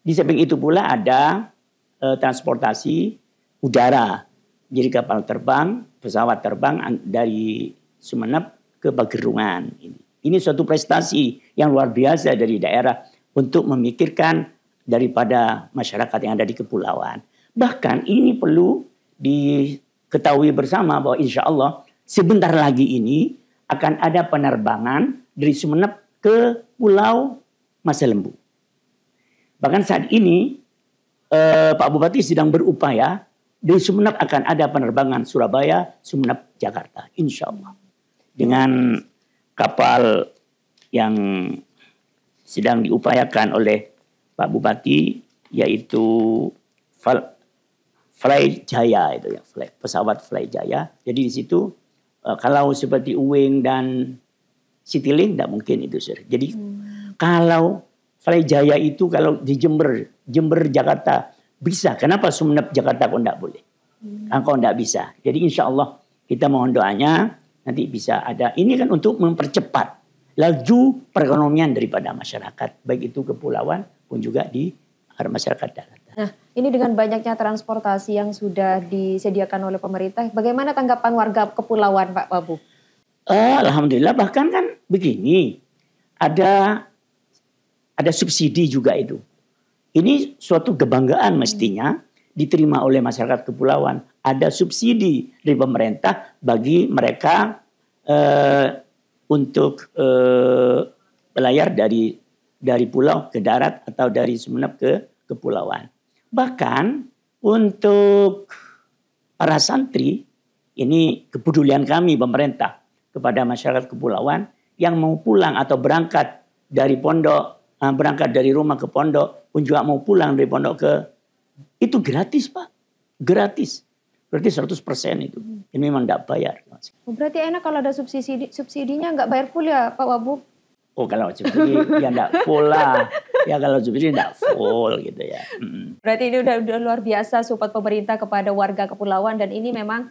di samping itu pula ada transportasi udara. Jadi kapal terbang, pesawat terbang dari Sumeneb ke Pagerungan. Ini suatu prestasi yang luar biasa dari daerah untuk memikirkan daripada masyarakat yang ada di kepulauan. Bahkan ini perlu diketahui bersama bahwa insya Allah sebentar lagi ini akan ada penerbangan dari Sumeneb ke Pulau Masalembu. Bahkan saat ini Pak Bupati sedang berupaya dari Sumeneb akan ada penerbangan Surabaya, Sumeneb, Jakarta. Insya Allah. Dengan kapal yang sedang diupayakan oleh Pak Bupati, yaitu Fly Jaya itu ya, pesawat Fly Jaya. Jadi di situ kalau seperti Uwing dan Citylink tidak mungkin itu, Sir. Jadi kalau Fly Jaya itu kalau di Jember Jakarta bisa, kenapa Sumeneb Jakarta kok tidak boleh? Kok tidak bisa? Jadi insya Allah kita mohon doanya nanti bisa ada. Ini kan untuk mempercepat laju perekonomian daripada masyarakat, baik itu kepulauan pun juga di masyarakat darat. Nah, ini dengan banyaknya transportasi yang sudah disediakan oleh pemerintah, bagaimana tanggapan warga kepulauan, Pak Wabu? Alhamdulillah, bahkan kan begini, ada subsidi juga itu. Ini suatu kebanggaan mestinya diterima oleh masyarakat kepulauan. Ada subsidi dari pemerintah bagi mereka untuk belayar dari pulau ke darat atau dari Sumeneb ke kepulauan. Bahkan untuk para santri, ini kepedulian kami pemerintah kepada masyarakat kepulauan yang mau pulang atau berangkat dari pondok, berangkat dari rumah ke pondok, pun juga mau pulang dari pondok ke, itu gratis Pak, gratis. Berarti 100% itu. Ini memang tidak bayar. Berarti enak kalau ada subsidinya nggak bayar full ya Pak Wabu? Oh kalau subsidi ya tidak full lah. Ya kalau subsidi tidak full gitu ya. Berarti ini udah luar biasa support pemerintah kepada warga kepulauan. Dan ini memang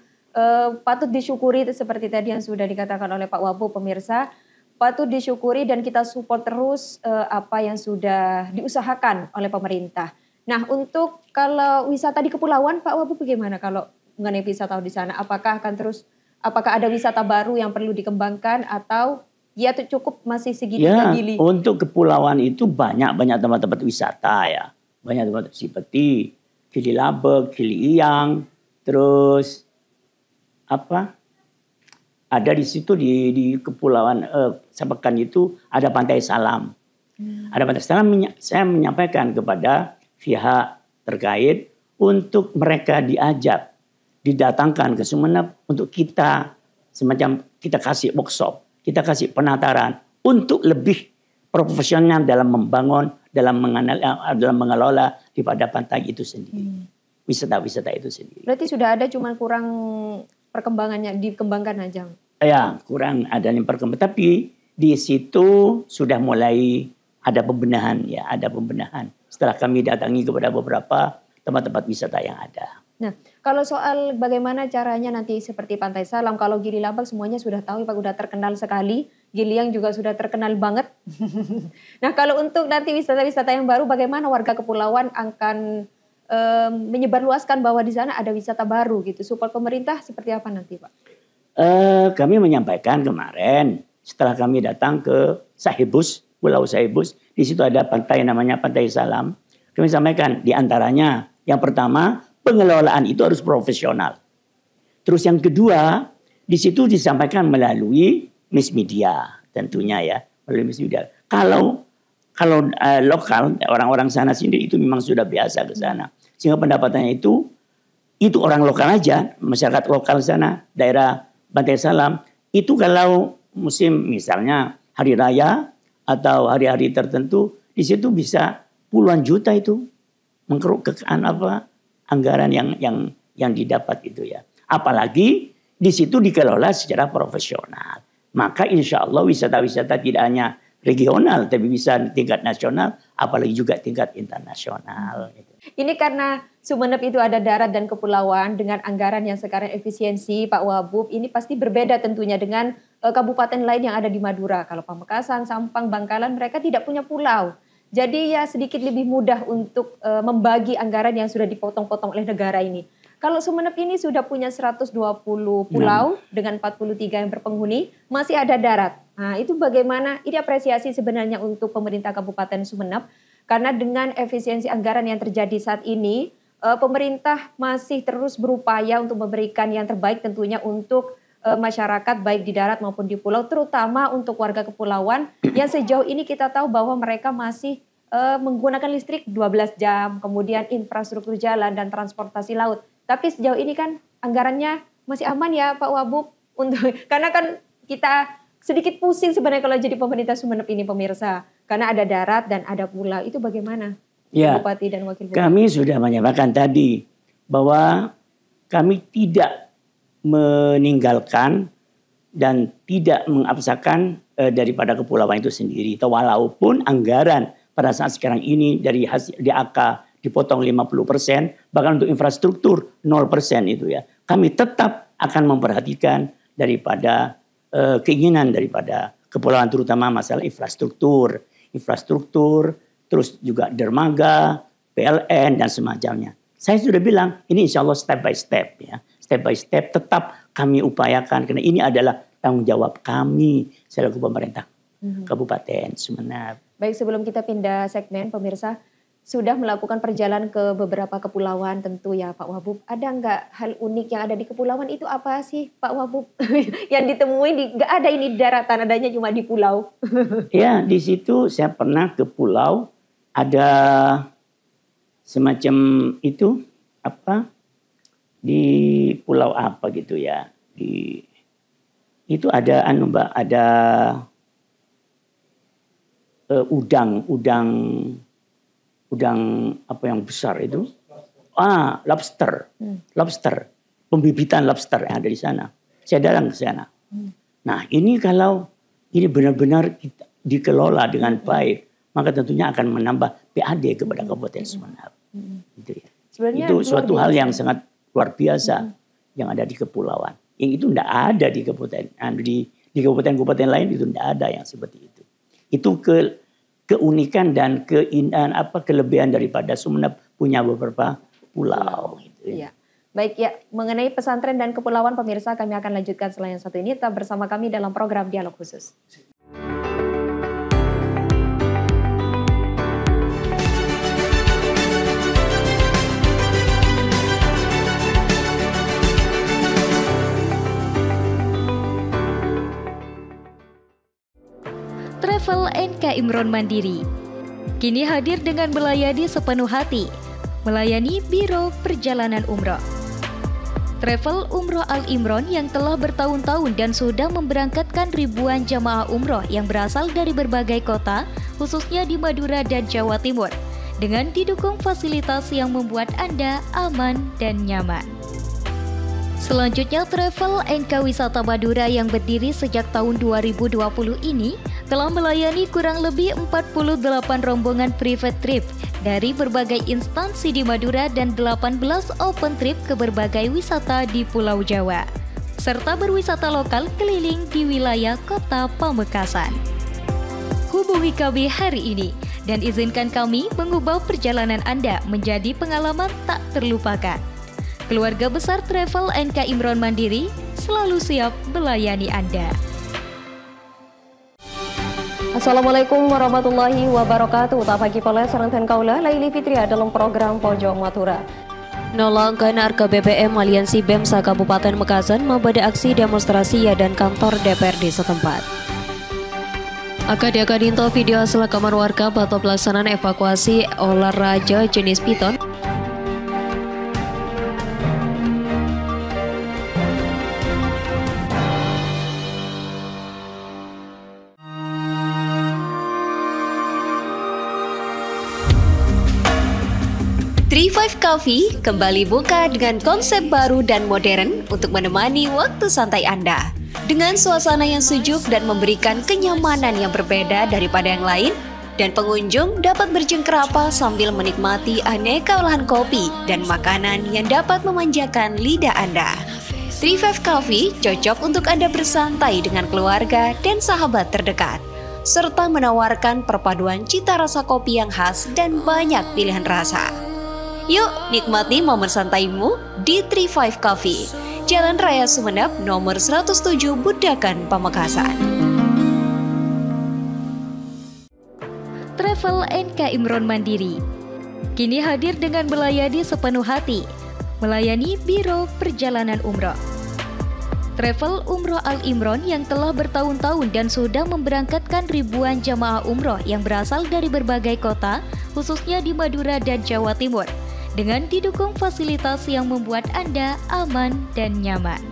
patut disyukuri seperti tadi yang sudah dikatakan oleh Pak Wabu pemirsa. Patut disyukuri dan kita support terus apa yang sudah diusahakan oleh pemerintah. Nah untuk kalau wisata di kepulauan Pak Wabu bagaimana kalau mengenai wisata di sana? Apakah ada wisata baru yang perlu dikembangkan atau ya cukup masih segitu Gili? Untuk kepulauan itu banyak tempat-tempat wisata ya. Banyak tempat seperti Gili Labek, Gili Iyang, terus ada di situ di kepulauan Sepakan itu ada Pantai Salam. Ada Pantai Salam, saya menyampaikan kepada pihak terkait untuk mereka didatangkan ke Sumeneb untuk kita kasih workshop, kita kasih penataran untuk lebih profesional dalam membangun, dalam mengelola daripada pantai itu sendiri. Wisata-wisata itu sendiri. Berarti sudah ada, cuman kurang perkembangannya, dikembangkan aja. Ya, kurang adanya perkembangan. Tapi di situ sudah mulai ada pembenahan ya, ada pembenahan. Setelah kami datangi kepada beberapa tempat-tempat wisata yang ada. Nah, kalau soal bagaimana caranya nanti seperti Pantai Salam, kalau Gili Labak semuanya sudah tahu Pak, udah terkenal sekali. Gili Iyang juga sudah terkenal banget. Nah, kalau untuk nanti wisata-wisata yang baru, bagaimana warga kepulauan akan menyebarluaskan bahwa di sana ada wisata baru gitu. Support pemerintah seperti apa nanti Pak? Kami menyampaikan kemarin setelah kami datang ke Sahibus, Pulau Sahibus, di situ ada pantai namanya Pantai Salam. Kami sampaikan di antaranya yang pertama, pengelolaan itu harus profesional. Terus yang kedua, di situ disampaikan melalui mass media tentunya ya, melalui mass media. Kalau lokal orang-orang sana sendiri itu memang sudah biasa ke sana. Sehingga pendapatannya itu orang lokal aja, masyarakat lokal sana, daerah Pantai Salam, itu kalau musim misalnya hari raya atau hari-hari tertentu, Di situ bisa puluhan juta itu mengkerukkan anggaran yang didapat itu ya. Apalagi di situ dikelola secara profesional. Maka insya Allah wisata-wisata tidak hanya regional, tapi bisa tingkat nasional, apalagi juga tingkat internasional. Ini karena Sumeneb itu ada darat dan kepulauan dengan anggaran yang sekarang efisiensi, Pak Wabub, ini pasti berbeda tentunya dengan kabupaten lain yang ada di Madura. Kalau Pamekasan, Sampang, Bangkalan, mereka tidak punya pulau. Jadi ya sedikit lebih mudah untuk membagi anggaran yang sudah dipotong-potong oleh negara ini. Kalau Sumeneb ini sudah punya 120 pulau dengan 43 yang berpenghuni, masih ada darat. Nah, itu bagaimana? Ini apresiasi sebenarnya untuk pemerintah Kabupaten Sumeneb, karena dengan efisiensi anggaran yang terjadi saat ini, pemerintah masih terus berupaya untuk memberikan yang terbaik tentunya untuk masyarakat baik di darat maupun di pulau, terutama untuk warga kepulauan yang sejauh ini kita tahu bahwa mereka masih menggunakan listrik 12 jam, kemudian infrastruktur jalan dan transportasi laut. Tapi sejauh ini kan anggarannya masih aman ya Pak Wabub, karena kan kita sedikit pusing sebenarnya kalau jadi pemerintah Sumeneb ini pemirsa, karena ada darat dan ada pulau. Itu bagaimana ya, Bupati dan Wakil Bupati? Kami sudah menyampaikan tadi bahwa kami tidak meninggalkan dan tidak mengabsakan daripada kepulauan itu sendiri. Walaupun anggaran pada saat sekarang ini dari hasil DAK dipotong 50%, bahkan untuk infrastruktur 0% itu ya. Kami tetap akan memperhatikan daripada keinginan daripada kepulauan, terutama masalah infrastruktur, terus juga dermaga, PLN dan semacamnya. Saya sudah bilang ini insya Allah step by step ya, step by step tetap kami upayakan karena ini adalah tanggung jawab kami selaku pemerintah Kabupaten Sumeneb. Baik, sebelum kita pindah segmen pemirsa, sudah melakukan perjalanan ke beberapa kepulauan tentu ya Pak Wabub. Ada nggak hal unik yang ada di kepulauan itu apa sih Pak Wabub? Yang ditemui nggak ada ini daratan, adanya cuma di pulau. Ya, di situ saya pernah ke pulau, ada semacam itu di pulau apa gitu ya. Itu ada Mbak, ada udang apa yang besar itu? Lobster. Lobster. Pembibitan lobster yang ada di sana. Saya datang ke sana. Nah, ini kalau ini benar-benar dikelola dengan baik, maka tentunya akan menambah PAD kepada Kabupaten Sumeneb. Gitu ya. Itu suatu hal yang sangat luar biasa yang ada di kepulauan. Yang itu tidak ada di kabupaten-kabupaten lain, itu tidak ada yang seperti itu. Itu keunikan dan kelebihan daripada Sumeneb punya beberapa pulau. Gitu. Ya. Baik ya, mengenai pesantren dan kepulauan pemirsa kami akan lanjutkan setelah yang satu ini. Tetap bersama kami dalam program Dialog Khusus. Travel NK Imron Mandiri kini hadir dengan melayani sepenuh hati, melayani Biro Perjalanan Umroh. Travel Umroh Al Imron yang telah bertahun-tahun dan sudah memberangkatkan ribuan jamaah umroh yang berasal dari berbagai kota, khususnya di Madura dan Jawa Timur, dengan didukung fasilitas yang membuat Anda aman dan nyaman. Selanjutnya, Travel NK Wisata Madura yang berdiri sejak tahun 2020 ini telah melayani kurang lebih 48 rombongan private trip dari berbagai instansi di Madura dan 18 open trip ke berbagai wisata di Pulau Jawa, serta berwisata lokal keliling di wilayah Kota Pamekasan. Hubungi kami hari ini dan izinkan kami mengubah perjalanan Anda menjadi pengalaman tak terlupakan. Keluarga besar Travel NK Imron Mandiri selalu siap melayani Anda. Assalamualaikum warahmatullahi wabarakatuh. Tapaki pala sarantan kaula Laili Fitria dalam program Pojok Madura. Nolangkan harga BBM Aliansi BEMSA Kabupaten Mekasan membeda aksi demonstrasi dan kantor DPRD setempat. Akadinto video hasil rekaman warga batu pelaksanaan evakuasi olahraga jenis piton. 35 Coffee kembali buka dengan konsep baru dan modern untuk menemani waktu santai Anda. Dengan suasana yang sejuk dan memberikan kenyamanan yang berbeda daripada yang lain, dan pengunjung dapat bercengkrama sambil menikmati aneka olahan kopi dan makanan yang dapat memanjakan lidah Anda. 35 Coffee cocok untuk Anda bersantai dengan keluarga dan sahabat terdekat, serta menawarkan perpaduan cita rasa kopi yang khas dan banyak pilihan rasa. Yuk nikmati momen santaimu di 35 Coffee, Jalan Raya Sumeneb nomor 107 Budakan, Pamekasan. Travel NK Imron Mandiri kini hadir dengan melayani sepenuh hati, melayani Biro Perjalanan Umroh. Travel Umroh Al Imron yang telah bertahun-tahun dan sudah memberangkatkan ribuan jamaah umroh yang berasal dari berbagai kota, khususnya di Madura dan Jawa Timur, dengan didukung fasilitas yang membuat Anda aman dan nyaman.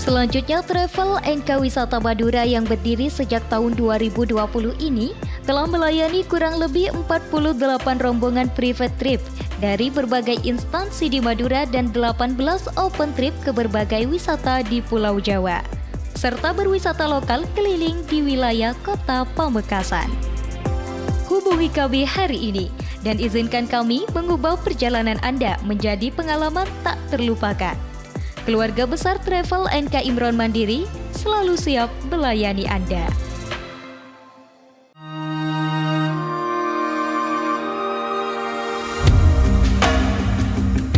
Selanjutnya, Travel NK Wisata Madura yang berdiri sejak tahun 2020 ini telah melayani kurang lebih 48 rombongan private trip dari berbagai instansi di Madura dan 18 open trip ke berbagai wisata di Pulau Jawa, serta berwisata lokal keliling di wilayah Kota Pamekasan. Hubungi kami hari ini dan izinkan kami mengubah perjalanan Anda menjadi pengalaman tak terlupakan. Keluarga besar Travel NK Imron Mandiri selalu siap melayani Anda.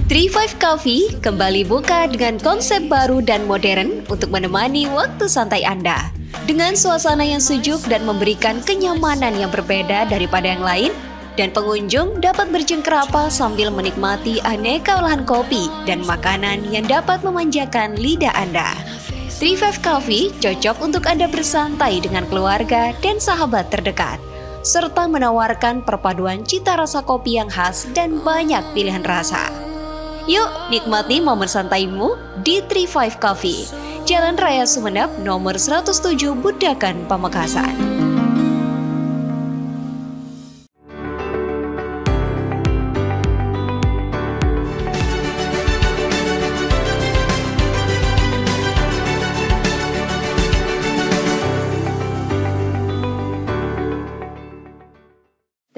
.35 Coffee kembali buka dengan konsep baru dan modern untuk menemani waktu santai Anda. Dengan suasana yang sejuk dan memberikan kenyamanan yang berbeda daripada yang lain, dan pengunjung dapat bercengkrama sambil menikmati aneka olahan kopi dan makanan yang dapat memanjakan lidah Anda. 35 Coffee cocok untuk Anda bersantai dengan keluarga dan sahabat terdekat, serta menawarkan perpaduan cita rasa kopi yang khas dan banyak pilihan rasa. Yuk nikmati momen santaimu di 35 Coffee, Jalan Raya Sumeneb nomor 107 Budakan, Pamekasan.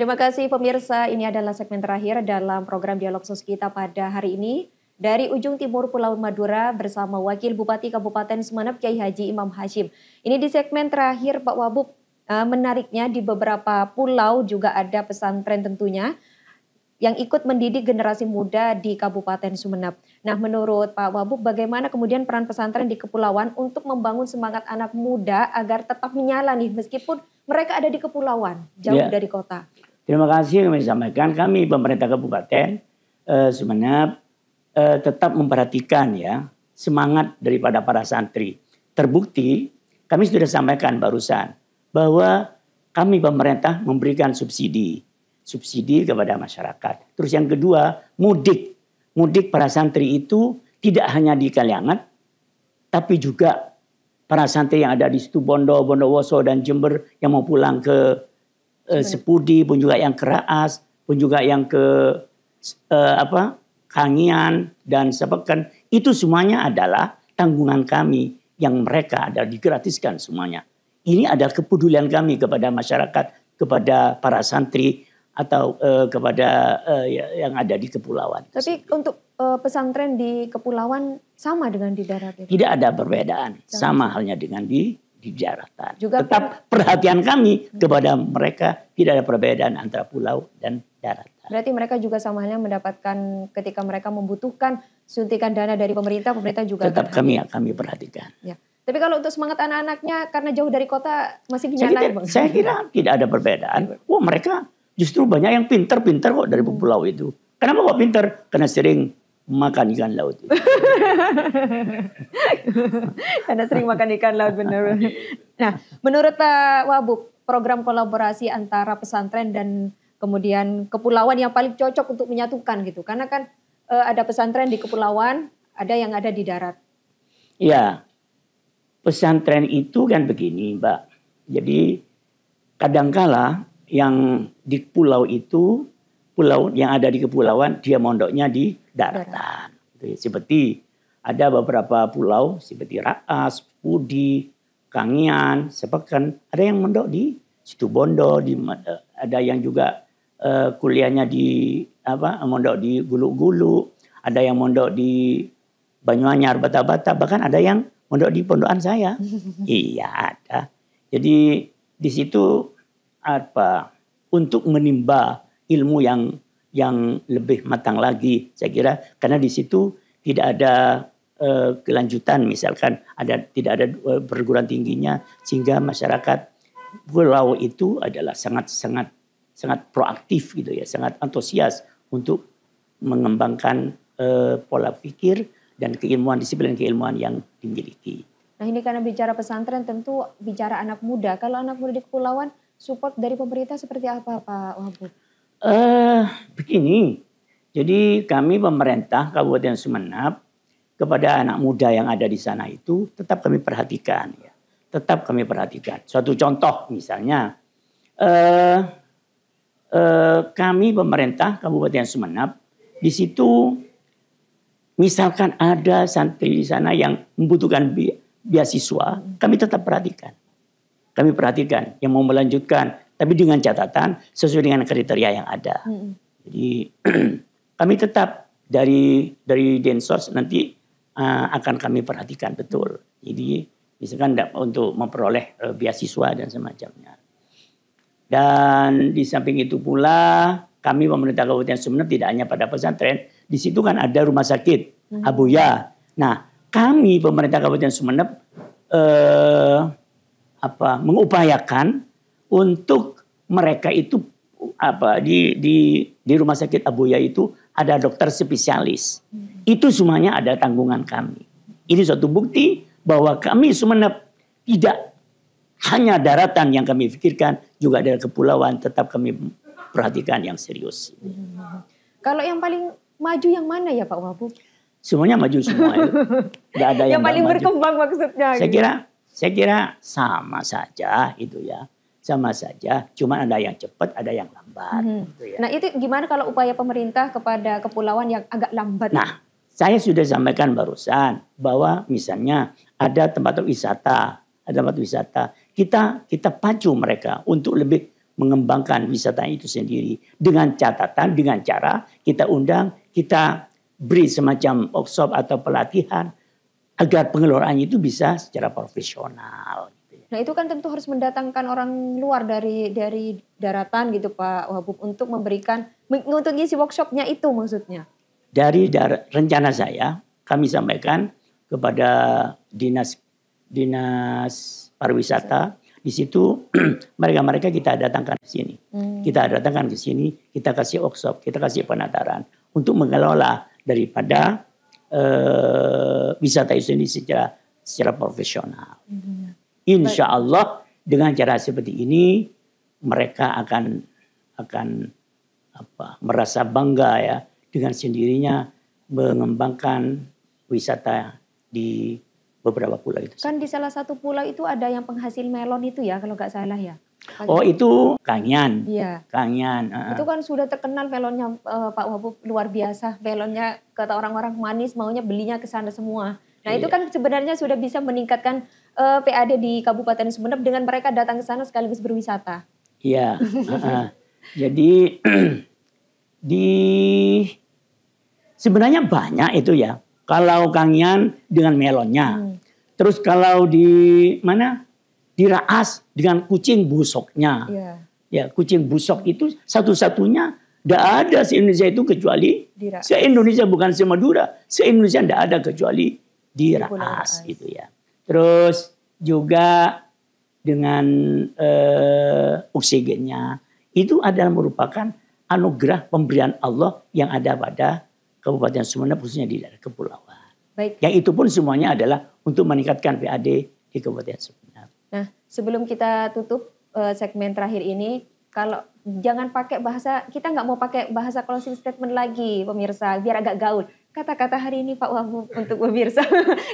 Terima kasih pemirsa, ini adalah segmen terakhir dalam program Dialog Khusus kita pada hari ini. Dari ujung timur Pulau Madura bersama Wakil Bupati Kabupaten Sumeneb Kiai Haji Imam Hashim. Ini di segmen terakhir Pak Wabub, menariknya di beberapa pulau juga ada pesantren tentunya yang ikut mendidik generasi muda di Kabupaten Sumeneb. Nah, menurut Pak Wabub, bagaimana kemudian peran pesantren di kepulauan untuk membangun semangat anak muda agar tetap menyala nih meskipun mereka ada di kepulauan, jauh dari kota? Terima kasih kami sampaikan. Kami pemerintah Kabupaten Sumeneb tetap memperhatikan ya semangat daripada para santri. Terbukti kami sudah sampaikan barusan bahwa kami pemerintah memberikan subsidi kepada masyarakat. Terus yang kedua, mudik para santri itu tidak hanya di Kaliangat, tapi juga para santri yang ada di Situbondo, Bondowoso dan Jember yang mau pulang ke Sepudi, pun juga yang ke Raas, pun juga yang ke Kangian dan Sepekan, itu semuanya adalah tanggungan kami yang mereka ada digratiskan semuanya. Ini adalah kepedulian kami kepada masyarakat, kepada para santri atau kepada yang ada di kepulauan. Tapi untuk pesantren di kepulauan sama dengan di darat itu? Tidak ada perbedaan, sama halnya dengan di daratan. Juga tetap perhatian kami kepada mereka, tidak ada perbedaan antara pulau dan daratan. Berarti mereka juga sama halnya mendapatkan ketika mereka membutuhkan suntikan dana dari pemerintah juga tetap kami perhatikan. Ya. Tapi kalau untuk semangat anak-anaknya karena jauh dari kota masih dinyalakan, Bang? Saya kira tidak ada perbedaan. Wah, mereka justru banyak yang pintar-pintar kok dari pulau itu. Kenapa kok pintar? Karena sering makan ikan laut. Karena sering makan ikan laut, benar. Nah, menurut Pak Wabub, program kolaborasi antara pesantren dan kemudian kepulauan yang paling cocok untuk menyatukan gitu. Karena kan ada pesantren di kepulauan, ada yang ada di darat. Ya, pesantren itu kan begini, Mbak. Jadi kadangkala yang di pulau itu pulau yang ada di kepulauan, dia mondoknya di daratan. Seperti ada beberapa pulau seperti Raas, Pudi, Kangian, Sepekan, ada yang mondok di Situbondo, ada yang juga kuliahnya di mondok di Gulu-Gulu, ada yang mondok di Banyuanyar, Bata-Bata, bahkan ada yang mondok di pondokan saya. Iya, ada. Jadi di situ untuk menimba ilmu yang lebih matang lagi, saya kira, karena di situ tidak ada kelanjutan, misalkan tidak ada perguruan tingginya, sehingga masyarakat pulau itu adalah sangat proaktif gitu ya, sangat antusias untuk mengembangkan pola pikir dan disiplin keilmuan yang dimiliki. Nah ini karena bicara pesantren tentu bicara anak muda. Kalau anak muda di kepulauan support dari pemerintah seperti apa Pak Wahbu? Begini, jadi kami pemerintah Kabupaten Sumeneb kepada anak muda yang ada di sana itu tetap kami perhatikan ya. Tetap kami perhatikan. Suatu contoh misalnya, kami pemerintah Kabupaten Sumeneb di situ misalkan ada santri di sana yang membutuhkan beasiswa, kami tetap perhatikan. Kami perhatikan yang mau melanjutkan, tapi dengan catatan sesuai dengan kriteria yang ada. Jadi kami tetap dari Densos nanti akan kami perhatikan betul. Jadi misalkan untuk memperoleh beasiswa dan semacamnya. Dan di samping itu pula kami pemerintah Kabupaten Sumeneb tidak hanya pada pesantren, di situ kan ada rumah sakit Abuya. Nah, kami pemerintah Kabupaten Sumeneb mengupayakan untuk mereka itu di rumah sakit Abuya itu ada dokter spesialis. Itu semuanya ada tanggungan kami. Ini suatu bukti bahwa kami Sumeneb tidak hanya daratan yang kami pikirkan, juga dari kepulauan tetap kami perhatikan yang serius. Kalau yang paling maju yang mana ya Pak Wahbu? Semuanya maju semua. Tidak ada yang paling maju. Berkembang maksudnya. Saya kira sama saja itu ya. Sama saja, cuma ada yang cepat, ada yang lambat. Gitu ya. Nah itu gimana kalau upaya pemerintah kepada kepulauan yang agak lambat? Nah, saya sudah sampaikan barusan bahwa misalnya ada tempat wisata, kita pacu mereka untuk lebih mengembangkan wisata itu sendiri dengan catatan, dengan cara kita undang, kita beri semacam workshop atau pelatihan agar pengelolaannya itu bisa secara profesional. Nah itu kan tentu harus mendatangkan orang luar dari daratan gitu Pak Wahbu untuk untuk ngisi workshopnya itu maksudnya. Dari rencana saya kami sampaikan kepada dinas pariwisata. Di situ mereka kita datangkan ke sini. Kita datangkan ke sini, kita kasih workshop, kita kasih penataran untuk mengelola daripada wisata itu secara profesional. Insya Allah dengan cara seperti ini mereka akan merasa bangga ya dengan sendirinya mengembangkan wisata di beberapa pulau itu. Kan di salah satu pulau itu ada yang penghasil melon itu ya kalau nggak salah ya. Oh itu Kangian. Iya. Kangian. Itu kan sudah terkenal melonnya Pak Wahbu luar biasa. Melonnya kata orang-orang manis maunya belinya ke sana semua. Nah itu kan sebenarnya sudah bisa meningkatkan PAD di Kabupaten Sumeneb dengan mereka datang ke sana sekaligus berwisata. Iya. Jadi sebenarnya banyak itu ya. Kalau Kangian dengan melonnya. Terus kalau di Raas dengan kucing busoknya. Ya, kucing busok itu satu-satunya tidak ada se-Indonesia itu kecuali se-Indonesia bukan se-Madura. Se-Indonesia tidak ada kecuali di Raas gitu ya. Terus juga dengan oksigennya itu adalah merupakan anugerah pemberian Allah yang ada pada Kabupaten Sumeneb khususnya di daerah kepulauan. Baik. Yang itu pun semuanya adalah untuk meningkatkan PAD di Kabupaten Sumeneb. Nah, sebelum kita tutup segmen terakhir ini, kalau jangan pakai bahasa, kita nggak mau pakai bahasa closing statement lagi, pemirsa, biar agak gaul. Kata-kata hari ini Pak Wahbu untuk pemirsa.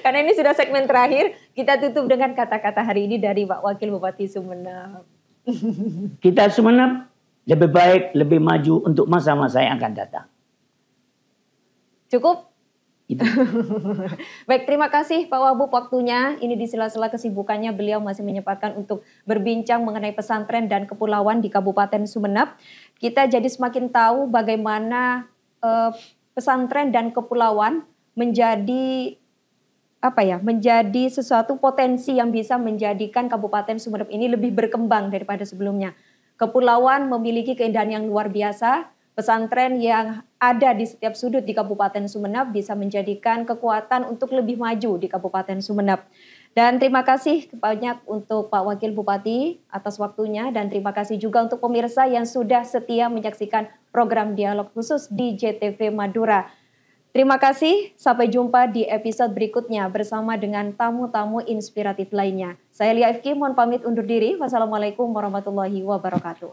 Karena ini sudah segmen terakhir, kita tutup dengan kata-kata hari ini dari Pak Wakil Bupati Sumeneb. Kita Sumeneb lebih baik, lebih maju untuk masa-masa yang akan datang. Cukup? Gitu. Baik, terima kasih Pak Wahbu waktunya. Ini di sela-sela kesibukannya beliau masih menyempatkan untuk berbincang mengenai pesantren dan kepulauan di Kabupaten Sumeneb. Kita jadi semakin tahu bagaimana pesantren dan kepulauan menjadi menjadi sesuatu potensi yang bisa menjadikan Kabupaten Sumeneb ini lebih berkembang daripada sebelumnya. Kepulauan memiliki keindahan yang luar biasa. Pesantren yang ada di setiap sudut di Kabupaten Sumeneb bisa menjadikan kekuatan untuk lebih maju di Kabupaten Sumeneb. Dan terima kasih banyak untuk Pak Wakil Bupati atas waktunya, dan terima kasih juga untuk pemirsa yang sudah setia menyaksikan program Dialog Khusus di JTV Madura. Terima kasih, sampai jumpa di episode berikutnya bersama dengan tamu-tamu inspiratif lainnya. Saya Lia FK, mohon pamit undur diri. Wassalamualaikum warahmatullahi wabarakatuh.